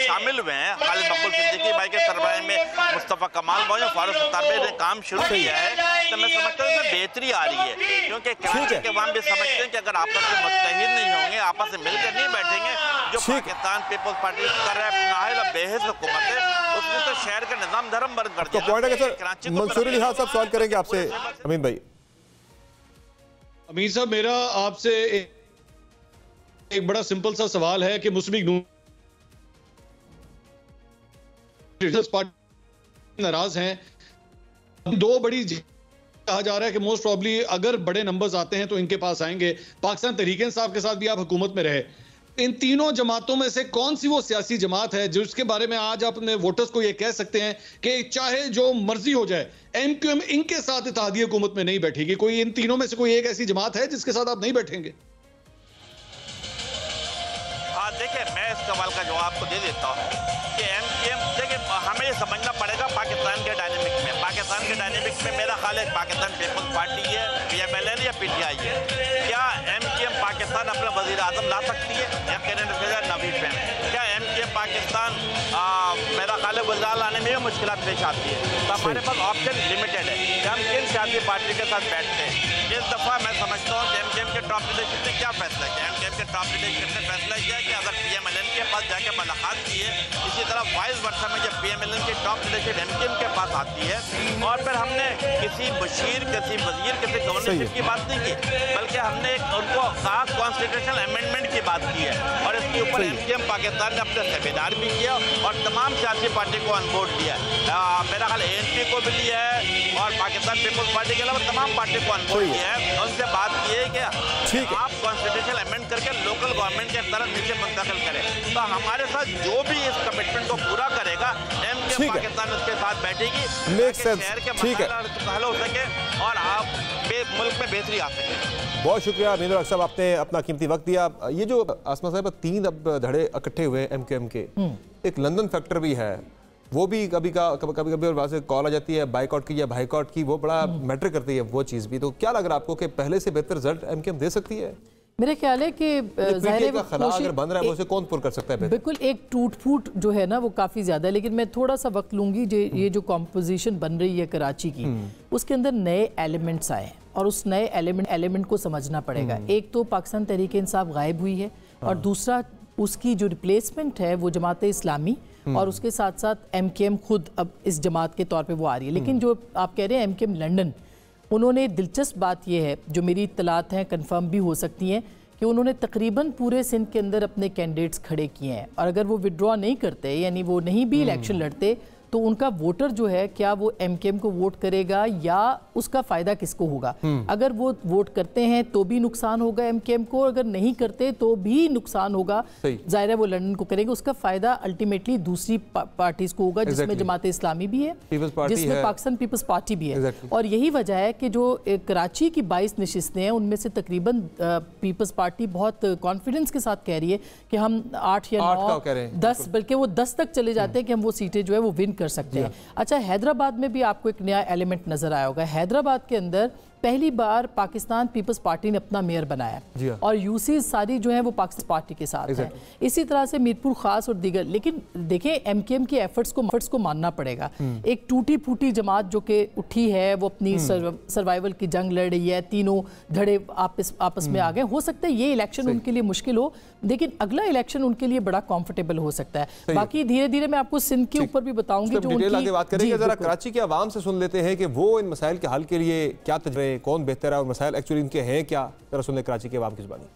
Speaker 6: शामिल हुए हैं, खालिद मकबूल सिद्दीकी भाई के सरबराह में मुस्तफा कमाल भाई और फारूक सत्तार भाई ने काम शुरू किया है, तो मैं समझता हूँ इसमें बेहतरी आ रही है, क्योंकि कराची के अवाम भी समझते हैं कि अगर आपस में मुत्तहिद नहीं होंगे, आपस में मिलकर नहीं बैठेंगे, जो पाकिस्तान पीपल्स पार्टी कर रहा है नाहिल बेहिस हुकूमत है, उसने तो शहर का निजाम धर्म बंद कर दिया।
Speaker 1: तो पॉइंट है सर, मंसूर अली खान साहब सवाल करेंगे आपसे। अमीन भाई।
Speaker 5: अमीर साहब, मेरा आपसे एक बड़ा सिंपल सा सवाल है कि मुस्लिम नून पार्टी नाराज हैं। दो बड़ी कहा जा रहा है कि मोस्ट प्रॉब्ली अगर बड़े नंबर्स आते हैं तो इनके पास आएंगे। पाकिस्तान तहरीक इंसाफ के साथ भी आप हुकूमत में रहे, इन तीनों जमातों में से कौन सी वो सियासी जमात है जिसके बारे में आज आप अपने वोटर्स को ये कह सकते हैं कि चाहे जो मर्जी हो जाए MQM इनके साथ इत्तेहादी हुकूमत में नहीं बैठेगी? कोई इन तीनों में से कोई एक ऐसी जमात है जिसके साथ आप नहीं बैठेंगे?
Speaker 6: हाँ, देखिए, मैं इस सवाल का जवाब आपको दे देता हूँ कि MQM, देखिए, हमें ये समझना पड़ेगा पाकिस्तान के डायनेमिक्स में। पाकिस्तान के डायनेमिक्स में मेरा ख्याल है पाकिस्तान पीपल्स पार्टी है, PMLN या PTI है। क्या MQM पाकिस्तान अपना वज़ीर आज़म ला सकती है या कैबिनेट सेक्रेटरी नवीद फहमी? क्या MQM पाकिस्तान मेरा ख्याल है गुजरात लाने में भी मुश्किल पेश आती है। तो हमारे पास ऑप्शन लिमिटेड है कि हम किन सियासी पार्टी के साथ बैठते हैं। इस दफ़ा मैं समझता हूँ कि एमकेएम के टॉप लीडरशिप ने क्या फैसला किया। एमकेएम के टॉप लीडरशिप ने फैसला किया कि अगर पीएमएलएन के पास जाकर मुलाकात की है, इसी तरह वाइस वर्षा में जब पीएमएलएन की टॉप लीडरशिप एमकेएम के पास आती है और फिर हमने किसी मुशीर, किसी वजीर, किसी गवर्नरशिप की बात नहीं की, बल्कि हमने उनको कहा कॉन्स्टिट्यूशनल अमेंडमेंट की बात की है। और इसके ऊपर एमकेएम पाकिस्तान ने अपने सेमिनार भी किया और तमाम सियासी पार्टी को ऑनबोर्ड लिया। मेरा ख्याल एएनपी को भी लिया है और पाकिस्तान पीपल्स पार्टी के अलावा तमाम पार्टी को ऑनबोर्ड लिया है। उनसे बात की है कि आप कॉन्स्टिट्यूशनल अमेंड करके लोकल गवर्नमेंट के तरफ नीचे मुंतकिल करें। तो हमारे साथ जो भी इस कमिटमेंट को पूरा करेगा, एमकेएम पाकिस्तान उसके साथ बैठेगी, शहर के मसले हल हो सके और आप मुल्क में बेहतरी आ सके।
Speaker 1: बहुत शुक्रिया मीनुल हक साहब, आपने अपना कीमती वक्त दिया। ये जो आसमा साहब 3 अब धड़े इकट्ठे हुए एमकेएम के, एक लंदन फैक्टर भी है, वो भी कभी और वहाँ से कॉल आ जाती है बाइकआउट की या बाइकआउट की, वो बड़ा मैटर करती है वो चीज़ भी। तो क्या लग रहा है आपको कि पहले से बेहतर रिजल्ट एमकेएम दे सकती है?
Speaker 2: मेरा ख्याल है कि
Speaker 1: अगर बन रहा है उसे कौन पूरा कर सकता है?
Speaker 2: बिल्कुल, एक टूट फूट जो है ना वो काफ़ी ज़्यादा है, लेकिन मैं थोड़ा सा वक्त लूँगी। ये जो कॉम्पोजिशन बन रही है कराची की, उसके अंदर नए एलिमेंट्स आए और उस नए एलिमेंट को समझना पड़ेगा। एक तो पाकिस्तान तहरीक इंसाफ गायब हुई है और दूसरा उसकी जो रिप्लेसमेंट है वो जमात इस्लामी और उसके साथ साथ एमकेएम खुद अब इस जमात के तौर पे वो आ रही है। लेकिन जो आप कह रहे हैं एमकेएम लंदन, उन्होंने दिलचस्प बात यह है, जो मेरी इत्तलात हैं कंफर्म भी हो सकती हैं, कि उन्होंने तकरीबन पूरे सिंध के अंदर अपने कैंडिडेट्स खड़े किए हैं और अगर वो विड्रॉ नहीं करते यानी वो नहीं भी इलेक्शन लड़ते तो उनका वोटर जो है क्या वो एमकेएम को वोट करेगा या उसका फायदा किसको होगा। अगर वो वोट करते हैं तो भी नुकसान होगा एमकेएम को, अगर नहीं करते तो भी नुकसान होगा। जाहिर है वो लंदन को करेंगे, उसका फायदा अल्टीमेटली दूसरी पार्टीज को होगा, जिसमें जमात इस्लामी भी है, जिसमें पाकिस्तान पीपल्स पार्टी भी है। और यही वजह है कि जो कराची की 22 नशिस्तें हैं उनमें से तकरीबन पीपल्स पार्टी बहुत कॉन्फिडेंस के साथ कह रही है कि हम 8 या 9 10 बल्कि वो 10 तक चले जाते हैं कि हम वो सीटें जो है वो विन कर सकते हैं। अच्छा, हैदराबाद में भी आपको एक नया एलिमेंट नजर आया होगा। हैदराबाद के अंदर पहली बार पाकिस्तान पीपल्स पार्टी ने अपना मेयर बनाया और यूसी सारी जो है वो पाकिस्तान पार्टी के साथ है। इसी तरह से मीरपुर खास और दीगर। लेकिन देखें एमकेएम की एफर्ट्स को मानना पड़ेगा। एक टूटी फूटी जमात जो कि उठी है वो अपनी सर्वाइवल की जंग लड़ रही है, तीनों धड़े आपस में आ गए। हो सकता है ये इलेक्शन उनके लिए मुश्किल हो, लेकिन अगला इलेक्शन उनके लिए बड़ा कंफर्टेबल हो सकता है। बाकी धीरे धीरे मैं आपको सिंध के ऊपर भी बताऊंगी जो उनकी
Speaker 1: बात करेंगे। जरा कराची के आवाम से सुन लेते हैं कि वो इन मसाइल के हल के लिए क्या तजर्बे, कौन बेहतर है और मसाइल एक्चुअली इनके हैं क्या। जरा सुन ले कराची के आवाम की जुबानी।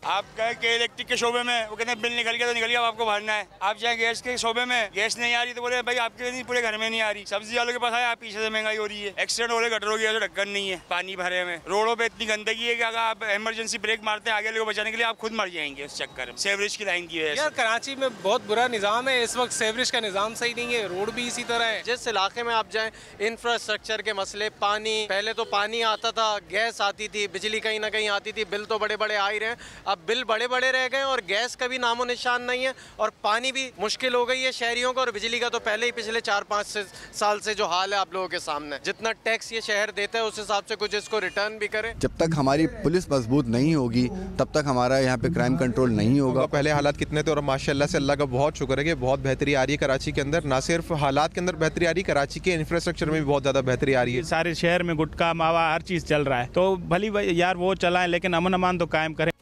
Speaker 8: आप कहें कि इलेक्ट्रिक के शोबे में वो कहते हैं बिल निकल गया तो निकल गया, आपको भरना है। आप चाहे गैस के शोबे में गैस नहीं आ रही तो बोले भाई आपके नहीं पूरे घर में नहीं आ रही। सब्जी वालों के पास आए, आप पीछे से महंगाई हो रही है, एक्सीडेंट हो रहे, गटरों की तो ढक्कन नहीं है, पानी भरे में, रोडों पे इतनी गंदगी है कि अगर आप इमरजेंसी ब्रेक मारते हैं आगे लोगों को बचाने के लिए, आप खुद मर जाएंगे उस चक्कर में सेवरेज की लाइन की वजह से।
Speaker 9: कराची में बहुत बुरा निज़ाम है इस वक्त, सेवरेज का निज़ाम सही नहीं है, रोड भी इसी तरह है। जिस इलाके में आप जाएं इंफ्रास्ट्रक्चर के मसले, पानी, पहले तो पानी आता था, गैस आती थी, बिजली कहीं ना कहीं आती थी, बिल तो बड़े बड़े आ ही रहे हैं। अब बिल बड़े बड़े रह गए और गैस का भी नामो निशान नहीं है और पानी भी मुश्किल हो गई है शहरियों को। और बिजली का तो पहले ही पिछले 4-5 साल से जो हाल है आप लोगों के सामने, जितना टैक्स ये शहर देता है उस हिसाब से कुछ इसको रिटर्न भी करे।
Speaker 10: जब तक हमारी पुलिस मजबूत नहीं होगी तब तक हमारा यहाँ पे क्राइम कंट्रोल नहीं होगा।
Speaker 11: पहले हालात कितने थे और माशाल्लाह से अल्लाह का बहुत शुक्र है कि बहुत बेहतरी आ रही है कराची के अंदर। ना सिर्फ हालात के अंदर बेहतरी आ रही है, कराची के इंफ्रास्ट्रक्चर में भी बहुत ज्यादा बेहतरी आ रही है।
Speaker 8: सारे शहर में गुटखा मावा हर चीज चल रहा है, तो भली यार वो चलाएं लेकिन अमन अमान तो कायम करें।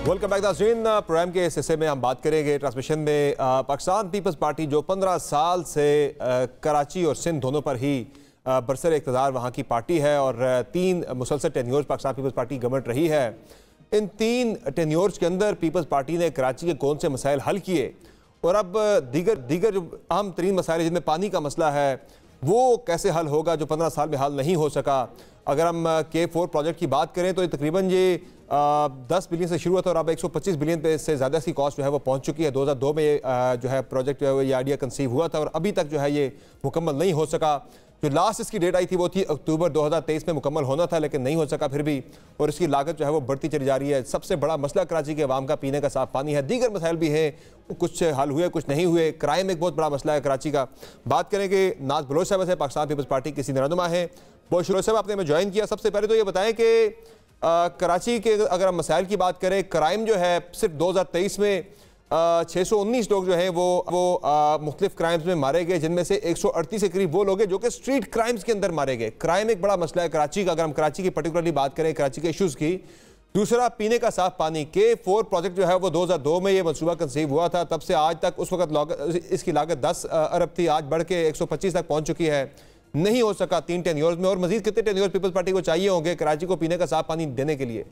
Speaker 1: वेलकम बैक नाज़रीन। प्रोग्राम के इस हिस्से में हम बात करेंगे ट्रांसमिशन में पाकिस्तान पीपल्स पार्टी जो 15 साल से कराची और सिंध दोनों पर ही बरसर इक़्तिदार वहाँ की पार्टी है और 3 मुसलसल टेन्योर्स पाकिस्तान पीपल्स पार्टी गवर्नमेंट रही है। इन 3 टेन्योर्स के अंदर पीपल्स पार्टी ने कराची के कौन से मसाइल हल किए और अब दीगर जो अहम तरीन मसाइल जिनमें पानी का मसला है वो कैसे हल होगा जो 15 साल में हल नहीं हो सका। अगर हम K4 प्रोजेक्ट की बात करें तो तकरीबन ये 10 बिलियन से शुरू हुआ था और अब 125 बिलियन पे से ज़्यादा इसकी कॉस्ट जो है वो पहुंच चुकी है। 2002 में जो है प्रोजेक्ट जो है ये आइडिया कंसीव हुआ था और अभी तक जो है ये मुकम्मल नहीं हो सका। जो लास्ट इसकी डेट आई थी वो थी अक्टूबर 2023 में मुकम्मल होना था, लेकिन नहीं हो सका फिर भी, और इसकी लागत जो है वो बढ़ती चली जा रही है। सबसे बड़ा मसला कराची के अवाम का पीने का साफ पानी है। दीगर मसाइल भी हैं, कुछ हल हुए कुछ नहीं हुए। क्राइम एक बहुत बड़ा मसला है कराची का। बात करेंगे नाज बलोच साहब से, पाकिस्तान पीपल्स पार्टी के सीनियर रहनुमा है। बहुत शुरू साहब आपने हमें ज्वाइन किया। सबसे पहले तो ये बताएं कि कराची के अगर हम मसाइल की बात करें, क्राइम जो है सिर्फ 2023 में 619 लोग जो हैं वो मुख्तलिफ क्राइम्स में मारे गए, जिनमें से 138 के करीब वो लोग हैं जो कि स्ट्रीट क्राइम्स के अंदर मारे गए। क्राइम एक बड़ा मसला है कराची का। अगर हम कराची की पर्टिकुलरली बात करें, कराची के इशूज़ की। दूसरा, पीने का साफ पानी के 4 प्रोजेक्ट जो है वो 2002 में ये मनसूबा कंसीव हुआ था। तब से आज तक, उस वक्त इसकी लागत 10 अरब थी, आज बढ़ के 125 तक पहुंच चुकी है। नहीं हो सका 3 टेन्योर्स में। और मजीद कितने टेन्योर्स पीपल्स पार्टी को चाहिए होंगे कराची को पीने का साफ पानी देने के लिए?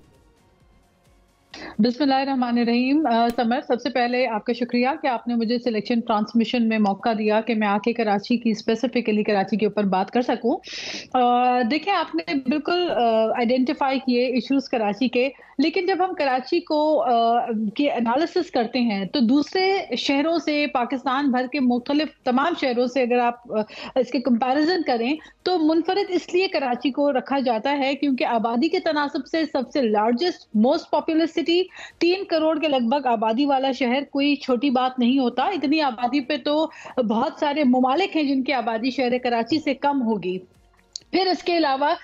Speaker 12: बिस्मिल्लाहिर्रहमानिर्रहीम। समर, सबसे पहले आपका शुक्रिया कि आपने मुझे सिलेक्शन ट्रांसमिशन में मौका दिया कि मैं आके कराची की, स्पेसिफिकली कराची के ऊपर बात कर सकूं। देखिए, आपने बिल्कुल आइडेंटिफाई किए इश्यूज कराची के, लेकिन जब हम कराची को के एनालिसिस करते हैं तो दूसरे शहरों से, पाकिस्तान भर के मुख्तलिफ तमाम शहरों से अगर आप इसके कंपैरिजन करें तो मुनफरिद इसलिए कराची को रखा जाता है क्योंकि आबादी के तनासब से सबसे largest, most popular city, 3 crore के लगभग आबादी वाला शहर कोई छोटी बात नहीं होता। इतनी आबादी पे तो बहुत सारे ममालिक हैं जिनकी आबादी शहर कराची से कम होगी। फिर इसके अलावा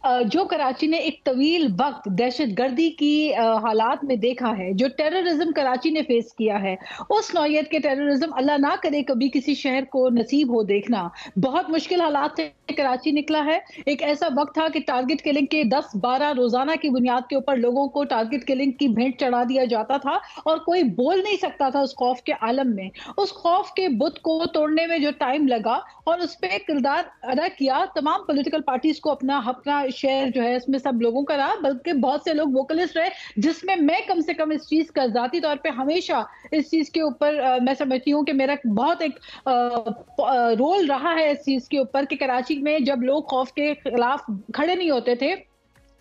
Speaker 12: जो कराची ने एक तवील वक्त दहशतगर्दी की हालात में देखा है, जो टेररिज्म कराची ने फेस किया है, उस नौयत के टेररिज्म अल्लाह ना करे कभी किसी शहर को नसीब हो देखना। बहुत मुश्किल हालात से कराची निकला है। एक ऐसा वक्त था कि टारगेट किलिंग के 10-12 रोजाना की बुनियाद के ऊपर लोगों को टारगेट किलिंग की भेंट चढ़ा दिया जाता था और कोई बोल नहीं सकता था उस खौफ के आलम में। उस खौफ के बुत को तोड़ने में जो टाइम लगा और उस पर किरदार अदा किया तमाम पॉलिटिकल पार्टीज को अपना शेयर जो है इसमें सब लोगों का रहा, बल्कि बहुत से लोग वोकलिस्ट रहे, जिसमें मैं कम से कम इस चीज का जाती तौर पे हमेशा इस चीज के ऊपर मैं समझती हूँ कि मेरा बहुत एक रोल रहा है इस चीज के ऊपर कि कराची में जब लोग खौफ के खिलाफ खड़े नहीं होते थे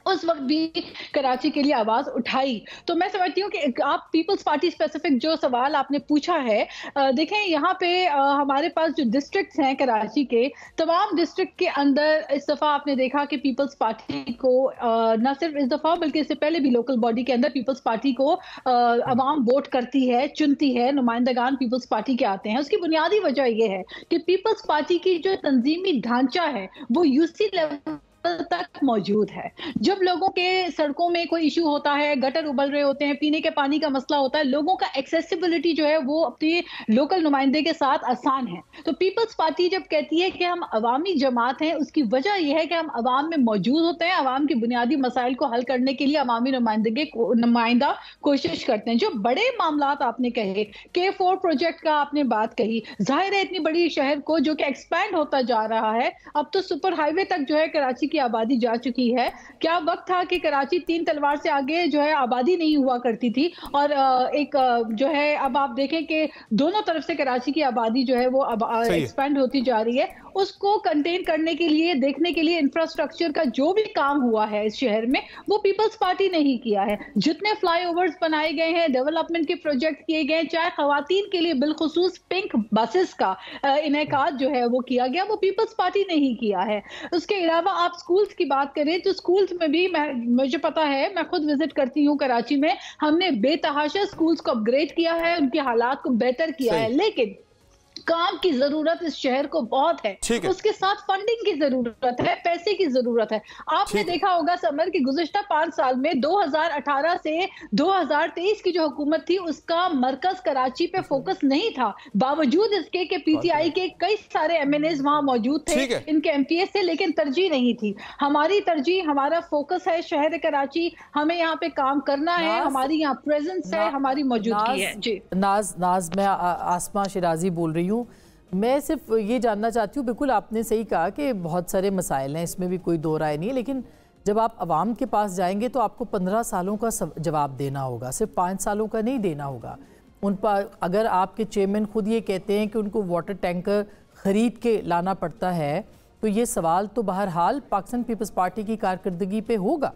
Speaker 12: उस वक्त भी कराची के लिए आवाज उठाई। तो मैं समझती हूँ कि आप पीपल्स पार्टी स्पेसिफिक जो सवाल आपने पूछा है, देखें यहाँ पे हमारे पास जो डिस्ट्रिक्ट्स हैं कराची के, तमाम डिस्ट्रिक्ट के अंदर इस दफा आपने देखा कि पीपल्स पार्टी को न सिर्फ इस दफा बल्कि इससे पहले भी लोकल बॉडी के अंदर पीपल्स पार्टी को अवाम वोट करती है, चुनती है, नुमाइंदगान पीपल्स पार्टी के आते हैं। उसकी बुनियादी वजह यह है कि पीपल्स पार्टी की जो तंजीमी ढांचा है वो यूसी लेवल तक मौजूद है। जब लोगों के सड़कों में कोई इशू होता है, गटर उबल रहे होते हैं, पीने के पानी का मसला होता है, लोगों का एक्सेसिबिलिटी जो है वो अपने लोकल नुमाइंदे के साथ आसान है। तो पीपल्स पार्टी जब कहती है कि हम अवामी जमात हैं, उसकी वजह यह है कि हम अवाम में मौजूद होते हैं, अवाम के बुनियादी मसाइल को हल करने के लिए अवामी नुमाइंदा कोशिश करते हैं। जो बड़े मामला आपने कहे, K4 प्रोजेक्ट का आपने बात कही, जाहिर है इतनी बड़ी शहर को जो कि एक्सपैंड होता जा रहा है, अब तो सुपर हाईवे तक जो है कराची की आबादी जा चुकी है। क्या वक्त था कि कराची 3 तलवार से आगे जो है आबादी नहीं हुआ करती थी, और एक जो है अब आप देखें कि दोनों तरफ से कराची की आबादी जो है वो एक्सपैंड होती जा रही है। उसको कंटेन करने के लिए, देखने के लिए इंफ्रास्ट्रक्चर का जो भी काम हुआ है इस शहर में वो पीपल्स पार्टी ने ही किया है। जितने फ्लाईओवर्स बनाए गए हैं, डेवलपमेंट के प्रोजेक्ट किए गए, चाहे खवातीन के लिए बिलखुसूस पिंक बसेस का इनेकाद जो है वो किया गया, वो पीपल्स पार्टी ने ही किया है। उसके अलावा आप स्कूल्स की बात करें तो स्कूल्स में भी मुझे पता है, मैं खुद विजिट करती हूँ कराची में, हमने बेतहाशा स्कूल्स को अपग्रेड किया है, उनके हालात को बेहतर किया है, लेकिन काम की जरूरत इस शहर को बहुत है। उसके साथ फंडिंग की जरूरत है, पैसे की जरूरत है। आपने देखा होगा समर की गुज़िश्ता 5 साल में 2018 से 2023 की जो हुकूमत थी उसका मरकज कराची पे फोकस नहीं था, बावजूद इसके कि पीटीआई के कई सारे एमएनएज वहां मौजूद थे, इनके एमपीएस थे, लेकिन तरजीह नहीं थी। हमारी तरजीह, हमारा फोकस है शहर कराची, हमें यहाँ पे काम करना है, हमारी यहाँ प्रेजेंस है, हमारी मौजूदगी है। जी
Speaker 2: नाज, मैं आसमा शिराजी बोल रही हूँ। मैं सिर्फ ये जानना चाहती हूँ, बिल्कुल आपने सही कहा कि बहुत सारे मसाइल हैं, इसमें भी कोई दो राय नहीं है, लेकिन जब आप आवाम के पास जाएंगे तो आपको 15 सालों का जवाब देना होगा, सिर्फ 5 सालों का नहीं देना होगा। उन पर अगर आपके चेयरमैन खुद ये कहते हैं कि उनको वाटर टैंकर ख़रीद के लाना पड़ता है, तो ये सवाल तो बहरहाल पाकिस्तान पीपल्स पार्टी की कारकर्दगी पे होगा।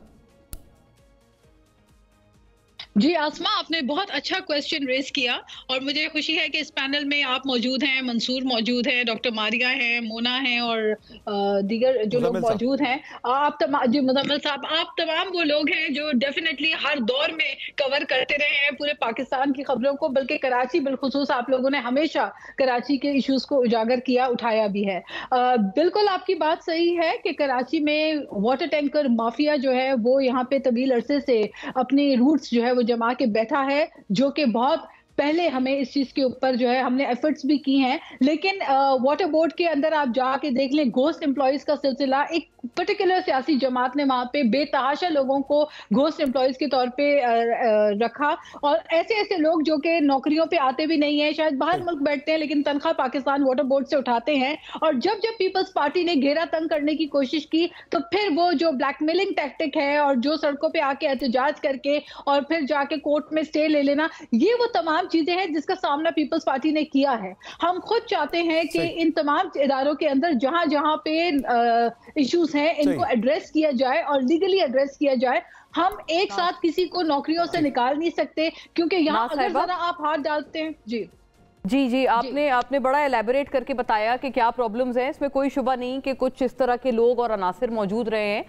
Speaker 12: जी आसमा, आपने बहुत अच्छा क्वेश्चन रेज किया और मुझे खुशी है कि इस पैनल में आप मौजूद हैं, मंसूर मौजूद हैं, डॉक्टर मारिया हैं, मोना हैं और दीगर जो लोग मौजूद हैं। आप जी मुजम्मिल साहब, आप तमाम वो लोग हैं जो डेफिनेटली हर दौर में कवर करते रहे हैं पूरे पाकिस्तान की खबरों को, बल्कि कराची बिलखुसूस आप लोगों ने हमेशा कराची के इश्यूज को उजागर किया, उठाया भी है। बिल्कुल आपकी बात सही है कि कराची में वाटर टैंकर माफिया जो है वो यहाँ पे तवील अरसे से अपनी रूट्स जो है जमा के बैठा है, जो कि बहुत पहले हमें इस चीज के ऊपर जो है हमने एफर्ट्स भी की हैं, लेकिन वाटर बोर्ड के अंदर आप जाके देख लें, घोस्ट एम्प्लॉयज का सिलसिला, एक पर्टिकुलर सियासी जमात ने वहां पे बेतहाशा लोगों को घोस्ट एम्प्लॉयज के तौर पे रखा और ऐसे ऐसे लोग जो कि नौकरियों पे आते भी नहीं है, शायद बाहर मुल्क बैठते हैं लेकिन तनख्वाह पाकिस्तान वाटर बोर्ड से उठाते हैं। और जब जब पीपल्स पार्टी ने घेरा तंग करने की कोशिश की तो फिर वो जो ब्लैकमेलिंग टैक्टिक है और जो सड़कों पे आके एहतजाज करके और फिर जाके कोर्ट में स्टे ले लेना, ये वो तमाम चीजें हैं जिसका सामना पीपल्स पार्टी ने किया है। हम खुद चाहते हैं कि इन तमाम इदारों के अंदर जहां जहां पे इश्यूज हैं इनको एड्रेस किया जाए और लीगली एड्रेस किया जाए। हम एक साथ किसी को नौकरियों से निकाल नहीं सकते, क्योंकि यहाँ अगर जरा आप हाथ डालते हैं। जी
Speaker 3: आपने बड़ा एलैबोरेट करके बताया कि क्या प्रॉब्लम्स हैं। इसमें कोई शुबा नहीं कि कुछ इस तरह के लोग और अनासिर मौजूद रहे हैं,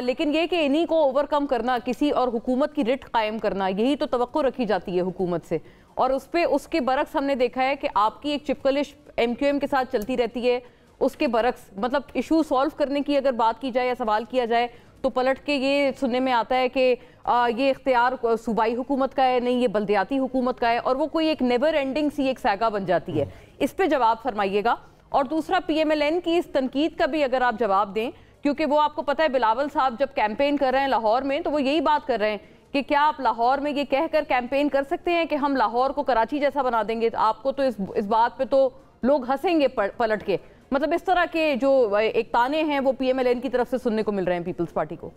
Speaker 3: लेकिन ये कि इन्हीं को ओवरकम करना, किसी और हुकूमत की रिट कायम करना, यही तो तवक्को रखी जाती है हुकूमत से। और उस पे उसके बरक्स हमने देखा है कि आपकी एक चिपकलिश MQM के साथ चलती रहती है। उसके बरक्स मतलब इशू सॉल्व करने की अगर बात की जाए या सवाल किया जाए तो पलट के ये सुनने में आता है कि ये इख्तियार सूबाई हुकूमत का है, नहीं ये बल्दियाती हुकूमत का है, और वो कोई एक नेवर एंडिंग सी एक सागा बन जाती है। इस पे जवाब फरमाइएगा। और दूसरा PMLN की इस तनकीद का भी अगर आप जवाब दें, क्योंकि वो आपको पता है बिलावल साहब जब कैंपेन कर रहे हैं लाहौर में तो वो यही बात कर रहे हैं कि क्या आप लाहौर में ये कहकर कैंपेन कर सकते हैं कि हम लाहौर को कराची जैसा बना देंगे। तो आपको तो इस बात पे तो लोग हंसेंगे पलट के। मतलब इस तरह के जो एक ताने हैं वो PMLN की तरफ से सुनने को मिल रहे हैं पीपल्स पार्टी को।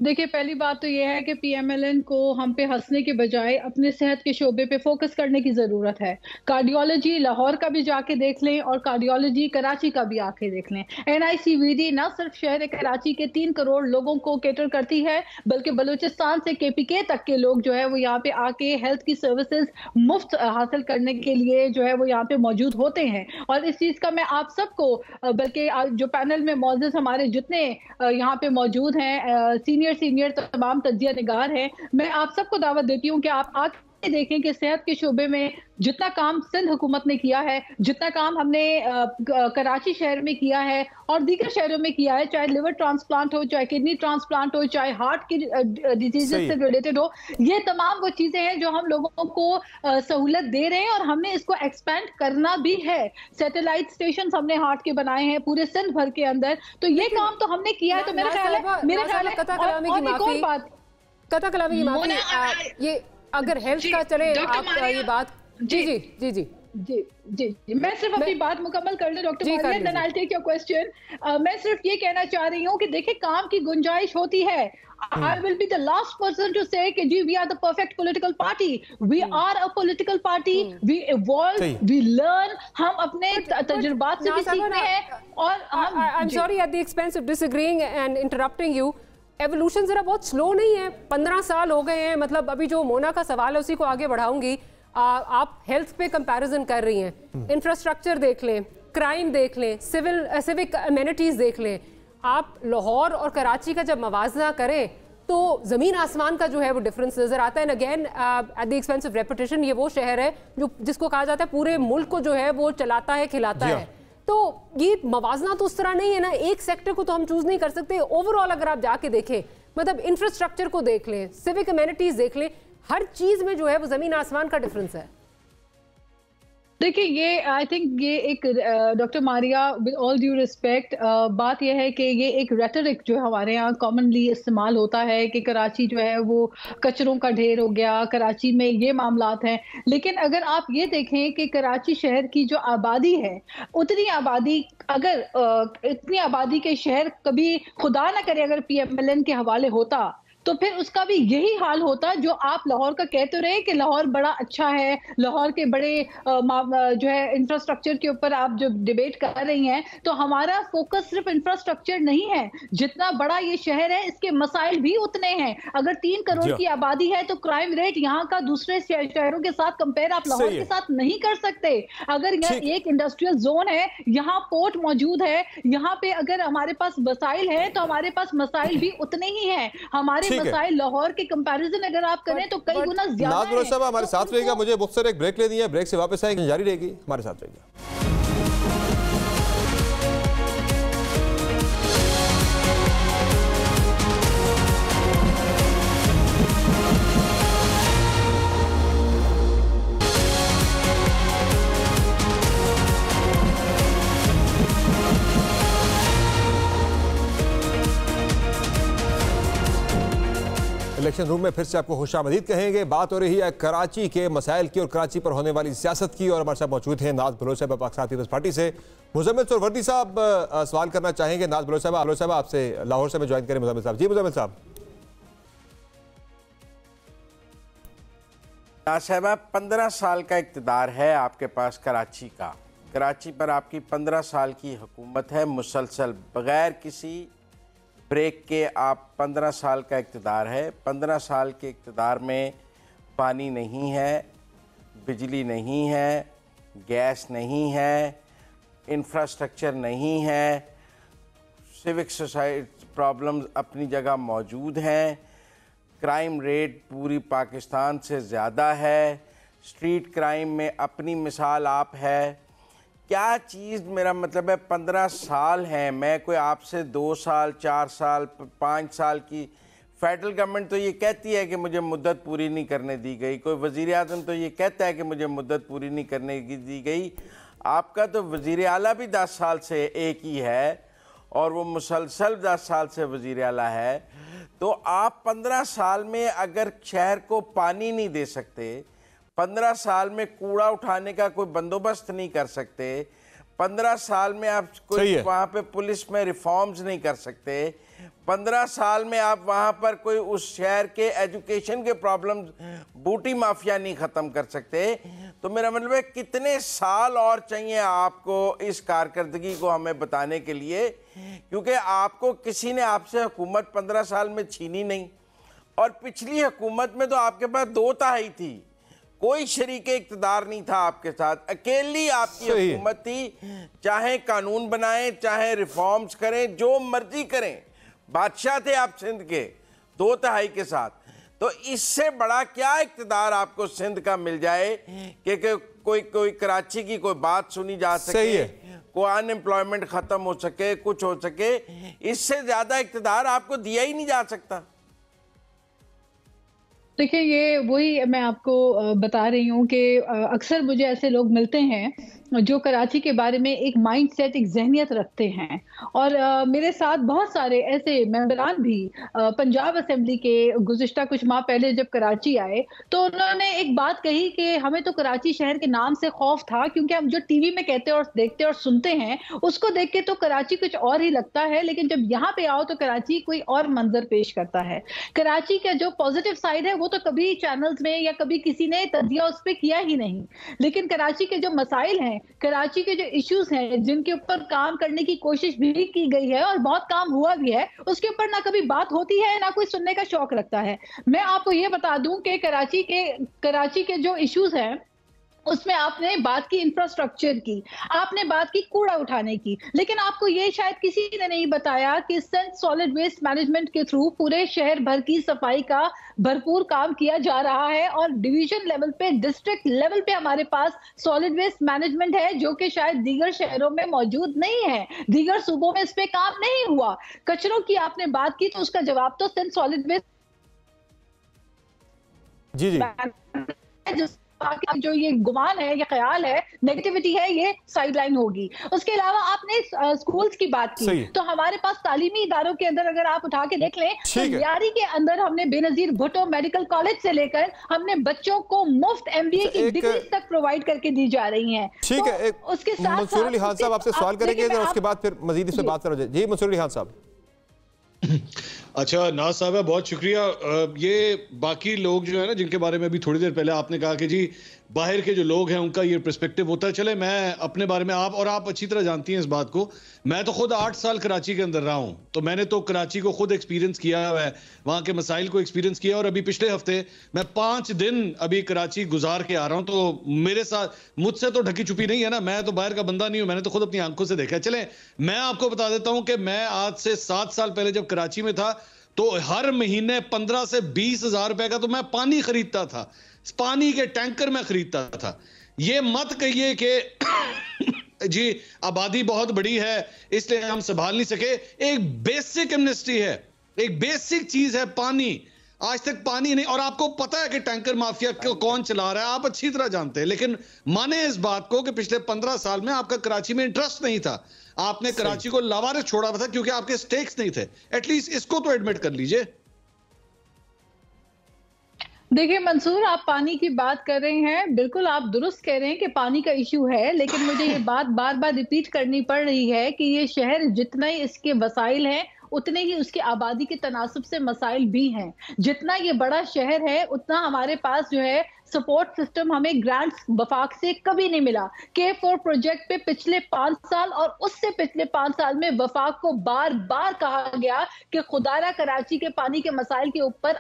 Speaker 12: देखिए, पहली बात तो यह है कि PMLN को हम पे हंसने के बजाय अपने सेहत के शोबे पे फोकस करने की ज़रूरत है। कार्डियोलॉजी लाहौर का भी जाके देख लें और कार्डियोलॉजी कराची का भी आके देख लें। NICVD न सिर्फ शहर कराची के 3 करोड़ लोगों को केटर करती है, बल्कि बलूचिस्तान से KPK तक के लोग जो है वो यहाँ पे आके हेल्थ की सर्विसेज मुफ्त हासिल करने के लिए जो है वो यहाँ पे मौजूद होते हैं। और इस चीज़ का मैं आप सबको, बल्कि जो पैनल में मौजूद हमारे जितने यहाँ पे मौजूद हैं सीनियर तमाम तज्जिया निगार हैं, मैं आप सबको दावत देती हूँ कि आप आके देखें कि सेहत के शोबे में जितना काम सिंध हुकूमत ने किया है, जितना काम हमने कराची शहर में किया है और दीगर शहरों में किया है, चाहे लिवर ट्रांसप्लांट हो, चाहे किडनी ट्रांसप्लांट हो, चाहे हार्ट की डिजीजेस से रिलेटेड हो, ये तमाम वो चीजें हैं जो हम लोगों को सहूलत दे रहे हैं और हमने इसको एक्सपेंड करना भी है। सैटेलाइट स्टेशन हमने हार्ट के बनाए हैं पूरे सिंध भर के अंदर, तो ये काम तो हमने किया है। तो मेरा ख्याल है
Speaker 4: कता कलामी की माफी, ये अगर हेल्थ का चले आप ये बात जी
Speaker 12: मैं सिर्फ अपनी बात मुकम्मल कर लूं doctor Maria, then I take your question. मैं सिर्फ ये कहना चाह रही हूँ कि देखिए काम की गुंजाइश होती है। I will be the last person to say कि जी we are the perfect political party. We are a political party. We evolve, we learn. हम अपने तजुर्बात से भी सीखते हैं और हम
Speaker 4: I'm sorry at the expense of disagreeing and interrupting you. Evolution जरा बहुत स्लो नहीं है? 15 साल हो गए हैं। मतलब अभी जो मोना का सवाल है उसी को आगे बढ़ाऊंगी। आप हेल्थ पे कंपैरिजन कर रही हैं, इंफ्रास्ट्रक्चर देख लें, क्राइम देख लें, सिविक अमेनिटीज देख लें। आप लाहौर और कराची का जब मवाजना करें तो ज़मीन आसमान का जो है वो डिफरेंस नजर आता है। Again at the expense of reputation, ये वो शहर है जो जिसको कहा जाता है पूरे मुल्क को जो है वो चलाता है, खिलाता है। तो ये मवाजना तो उस तरह नहीं है ना, एक सेक्टर को तो हम चूज नहीं कर सकते। ओवरऑल अगर आप जाके देखें, मतलब इंफ्रास्ट्रक्चर को देख लें, सिविक अमेनिटीज देख लें, हर चीज में जो है वो जमीन आसमान का डिफरेंस है।
Speaker 12: देखिए, ये आई थिंक ये एक doctor Maria with all due respect, बात यह है कि ये एक रेटरिक जो हमारे यहाँ कॉमनली इस्तेमाल होता है कि कराची जो है वो कचरों का ढेर हो गया, कराची में ये मामलात हैं। लेकिन अगर आप ये देखें कि कराची शहर की जो आबादी है, उतनी आबादी इतनी आबादी के शहर कभी खुदा ना करे अगर PMLN के हवाले होता तो फिर उसका भी यही हाल होता जो आप लाहौर का कहते रहे कि लाहौर बड़ा अच्छा है, लाहौर के बड़े जो है इंफ्रास्ट्रक्चर के ऊपर आप जो डिबेट कर रही हैं, तो हमारा फोकस सिर्फ इंफ्रास्ट्रक्चर नहीं है। जितना बड़ा ये शहर है इसके मसाइल भी उतने हैं। अगर 3 करोड़ की आबादी है तो क्राइम रेट यहाँ का दूसरे शहरों के साथ कंपेयर आप लाहौर के साथ नहीं कर सकते। अगर यहाँ एक इंडस्ट्रियल जोन है, यहाँ पोर्ट मौजूद है, यहाँ पे अगर हमारे पास मसाइल है तो हमारे पास मसाइल भी उतने ही हैं। हमारे मसाइल लाहौर के कंपैरिजन अगर आप करें तो कई गुना ज्यादा है।
Speaker 1: नाज़ साहब हमारे साथ रहेगा, मुझे मुख्तसर एक ब्रेक लेनी है, ब्रेक से वापस आएंगे, जारी रहेगी, हमारे साथ रहेगा। इलेक्शन रूम में फिर से आपको खुशामदीद कहेंगे। बात हो रही है कराची के मसाइल की और कराची पर होने वाली सियासत की, और हमारे साथ मौजूद हैं नाज बलोच साहब पाकिस्तान पीपल्स पार्टी से। मुजम्मिल सोहरावर्दी साहब सवाल करना चाहेंगे। नाज बलोच साहब आपसे लाहौर से मैं ज्वाइन करें। मुजम्मिल साहब। जी मुजम्मिल साहब।
Speaker 7: साहबा 15 साल का इक़्तिदार है आपके पास कराची का। कराची पर आपकी 15 साल की हुकूमत है, मुसलसल बग़ैर किसी ब्रेक के आप 15 साल का इक़्तिदार है। 15 साल के इक़्तिदार में पानी नहीं है, बिजली नहीं है, गैस नहीं है, इंफ्रास्ट्रक्चर नहीं है, सिविक सोसाइटी प्रॉब्लम्स अपनी जगह मौजूद हैं, क्राइम रेट पूरी पाकिस्तान से ज़्यादा है, स्ट्रीट क्राइम में अपनी मिसाल आप है। क्या चीज़, मेरा मतलब है 15 साल हैं, मैं कोई आपसे 2 साल 4 साल 5 साल की, फेडरल गवर्नमेंट तो ये कहती है कि मुझे मुद्दत पूरी नहीं करने दी गई, कोई वज़ीर आज़म तो ये कहता है कि मुझे मुद्दत पूरी नहीं करने दी गई। आपका तो वज़ीर आला भी 10 साल से एक ही है और वो मुसलसल 10 साल से वज़ीर आला है। तो आप 15 साल में अगर शहर को पानी नहीं दे सकते, 15 साल में कूड़ा उठाने का कोई बंदोबस्त नहीं कर सकते, 15 साल में आप कोई वहाँ पे पुलिस में रिफॉर्म्स नहीं कर सकते, 15 साल में आप वहाँ पर कोई उस शहर के एजुकेशन के प्रॉब्लम्स, बूटी माफिया नहीं ख़त्म कर सकते, तो मेरा मतलब है कितने साल और चाहिए आपको इस कारकर्दगी को हमें बताने के लिए? क्योंकि आपको किसी ने आपसे हुकूमत 15 साल में छीनी नहीं, और पिछली हुकूमत में तो आपके पास 2 तिहाई थी, कोई शरीक इक़्तिदार नहीं था आपके साथ, अकेली आपकी हुकूमत थी। चाहे कानून बनाएं, चाहे रिफॉर्म्स करें, जो मर्जी करें, बादशाह थे आप सिंध के 2 तिहाई के साथ। तो इससे बड़ा क्या इक़्तिदार आपको सिंध का मिल जाए कि कोई कराची की कोई बात सुनी जा सके, कोई अनएम्प्लॉयमेंट ख़त्म हो सके, कुछ हो सके, इससे ज़्यादा इक़्तिदार आपको दिया ही नहीं जा सकता।
Speaker 12: देखिए, ये वही मैं आपको बता रही हूँ कि अक्सर मुझे ऐसे लोग मिलते हैं जो कराची के बारे में एक माइंडसेट, एक जहनियत रखते हैं, और मेरे साथ बहुत सारे ऐसे मेंबरान भी पंजाब असेंबली के गुज़िश्ता कुछ माह पहले जब कराची आए तो उन्होंने एक बात कही कि हमें तो कराची शहर के नाम से खौफ था, क्योंकि हम जो टीवी में कहते और देखते और सुनते हैं उसको देख के तो कराची कुछ और ही लगता है, लेकिन जब यहाँ पे आओ तो कराची कोई और मंजर पेश करता है। कराची का जो पॉजिटिव साइड है वो तो कभी चैनल्स में या कभी किसी ने तजिया उस पर किया ही नहीं, लेकिन कराची के जो मसाइल हैं, कराची के जो इश्यूज हैं, जिनके ऊपर काम करने की कोशिश भी की गई है और बहुत काम हुआ भी है, उसके ऊपर ना कभी बात होती है, ना कोई सुनने का शौक रखता है। मैं आपको ये बता दूं कि कराची के जो इश्यूज हैं उसमें आपने बात की इंफ्रास्ट्रक्चर की, आपने बात की कूड़ा उठाने की, लेकिन आपको ये शायद किसी ने नहीं बताया कि सिंध सॉलिड वेस्ट मैनेजमेंट के थ्रू पूरे शहर भर की सफाई का भरपूर काम किया जा रहा है, और डिवीजन लेवल पे, डिस्ट्रिक्ट लेवल पे हमारे पास सॉलिड वेस्ट मैनेजमेंट है जो कि शायद दीगर शहरों में मौजूद नहीं है, दीगर सूबों में इस पे काम नहीं हुआ। कचरों की आपने बात की तो उसका जवाब तो सिंध सॉलिड वेस्ट जो ये गुमान है, ये ख्याल है, नेगेटिविटी है, ये साइडलाइन होगी। उसके अलावा आपने स्कूल्स की बात की, तो हमारे पास तालीमी इदारों के अंदर अगर आप उठा के देख लें तो यारी के अंदर हमने बेनजीर भुट्टो मेडिकल कॉलेज से लेकर हमने बच्चों को मुफ्त MBA की डिग्री तक प्रोवाइड करके दी जा रही है।
Speaker 1: ठीक है, उसके साथ मंसूर अली खान साहब आपसे सवाल करेंगे और उसके बाद फिर मजीद इस पे बात करो। जी मंसूर अली खान साहब।
Speaker 5: अच्छा नाज साहब बहुत शुक्रिया। ये बाकी लोग जो है ना जिनके बारे में अभी थोड़ी देर पहले आपने कहा कि जी बाहर के जो लोग हैं उनका ये पर्सपेक्टिव होता है, चले मैं अपने बारे में आप अच्छी तरह जानती हैं इस बात को, मैं तो खुद 8 साल कराची के अंदर रहा हूं, तो मैंने तो कराची को खुद एक्सपीरियंस किया हुआ है, वहां के मसाइल को एक्सपीरियंस किया। और अभी पिछले हफ्ते मैं 5 दिन अभी कराची गुजार के आ रहा हूं, तो मेरे साथ मुझसे तो ढकी छुपी नहीं है ना, मैं तो बाहर का बंदा नहीं हूं, मैंने तो खुद अपनी आंखों से देखा है। चले मैं आपको बता देता हूं कि मैं आज से 7 साल पहले जब कराची में था तो हर महीने 15 से 20 हजार रुपए का तो मैं पानी खरीदता था, पानी के टैंकर में खरीदता था। ये मत कहिए कि जी आबादी बहुत बड़ी है इसलिए हम संभाल नहीं सके। एक बेसिक एमनेस्टी है, एक बेसिक चीज है पानी, आज तक पानी नहीं। और आपको पता है कि टैंकर माफिया को कौन चला रहा है, आप अच्छी तरह जानते हैं। लेकिन माने इस बात को कि पिछले 15 साल में आपका कराची में इंटरेस्ट नहीं था, आपने कराची को लावारिस छोड़ा था क्योंकि आपके स्टेक्स नहीं थे। एटलीस्ट इसको तो एडमिट कर लीजिए।
Speaker 12: देखिए मंसूर, आप पानी की बात कर रहे हैं, बिल्कुल आप दुरुस्त कह रहे हैं कि पानी का इशू है, लेकिन मुझे ये बात बार बार रिपीट करनी पड़ रही है कि ये शहर जितना ही इसके वसाइल हैं उतने ही उसकी आबादी के तनासुब से मसाइल भी हैं। जितना ये बड़ा शहर है उतना हमारे पास जो है सपोर्ट सिस्टम हमें ग्रांट्स वफाक से कभी नहीं मिला। K4 प्रोजेक्ट पे पिछले 5 साल और उससे पिछले 5 साल में वफाक को बार बार कहा गया कि खुदारा कराची के पानी के मसाइल के ऊपर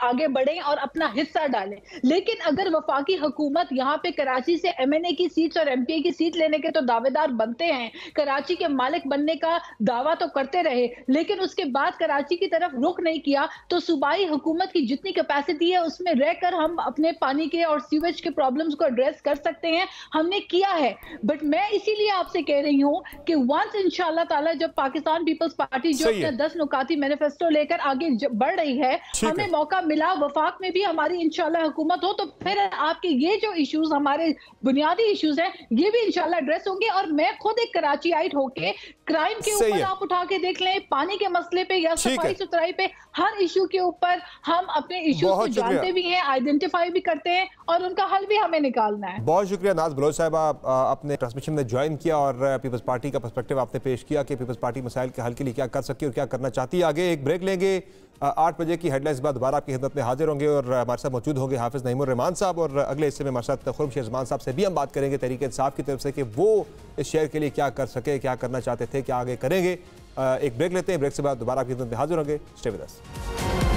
Speaker 12: आगे बढ़ें और अपना हिस्सा डालें। लेकिन अगर वफाकी हुकूमत यहाँ पे कराची से MNA की सीट और MPA की सीट लेने के तो दावेदार बनते हैं, कराची के मालिक बनने का दावा तो करते रहे, लेकिन उसके बाद कराची की तरफ रुख नहीं किया, तो सूबाई हुकूमत की जितनी कैपेसिटी है उसमें रहकर हम अपने पानी के और सीवेज के प्रॉब्लम्स को एड्रेस कर सकते हैं, हमने किया है। बट मैं इसीलिए आपसे कह रही हूं कि वंस इंशाल्लाह ताला जब पाकिस्तान पीपल्स पार्टी जो अपना 10 नुकाती मैनिफेस्टो लेकर आगे बढ़ रही है, हमें मौका मिला वफाक में भी हमारी इंशाल्लाह हुकूमत हो, तो फिर आपके ये जो इश्यूज हमारे बुनियादी इश्यूज हैं ये भी इंशाल्लाह एड्रेस होंगे। और मैं खुद एक कराचीआइट होके क्राइम के ऊपर आप उठा के देख लें, पानी के मसले पे या सफाई सुथराई पे, हर इशू के ऊपर हम अपने इश्यूज को जानते भी हैं, आइडेंटिफाई भी करते हैं और उनका हल भी हमें निकालना है।
Speaker 1: बहुत शुक्रिया नाज बलोच साहब, अपने ट्रांसमिशन में ज्वाइन किया और पीपल्स पार्टी का पर्सपेक्टिव आपने पेश किया कि पीपल्स पार्टी मसाइल के हल के लिए क्या कर सकती है और क्या करना चाहती है। आगे एक ब्रेक लेंगे, 8 बजे की हेडलाइंस के बाद दोबारा आपकी खिदमत में हाजिर होंगे और हमारे साथ मौजूद होंगे हाफिज नईमुर रहमान साहब, और अगले हिस्से में हमारे साथ खुर्म शेरजमान साहब से भी हम बात करेंगे तहरीक इंसाफ की तरफ से कि वो इस शहर के लिए क्या कर सके, क्या करना चाहते थे, क्या आगे करेंगे। एक ब्रेक लेते हैं, ब्रेक से बाद दोबारा आपकी खिदमत में हाजिर होंगे। Stay with us.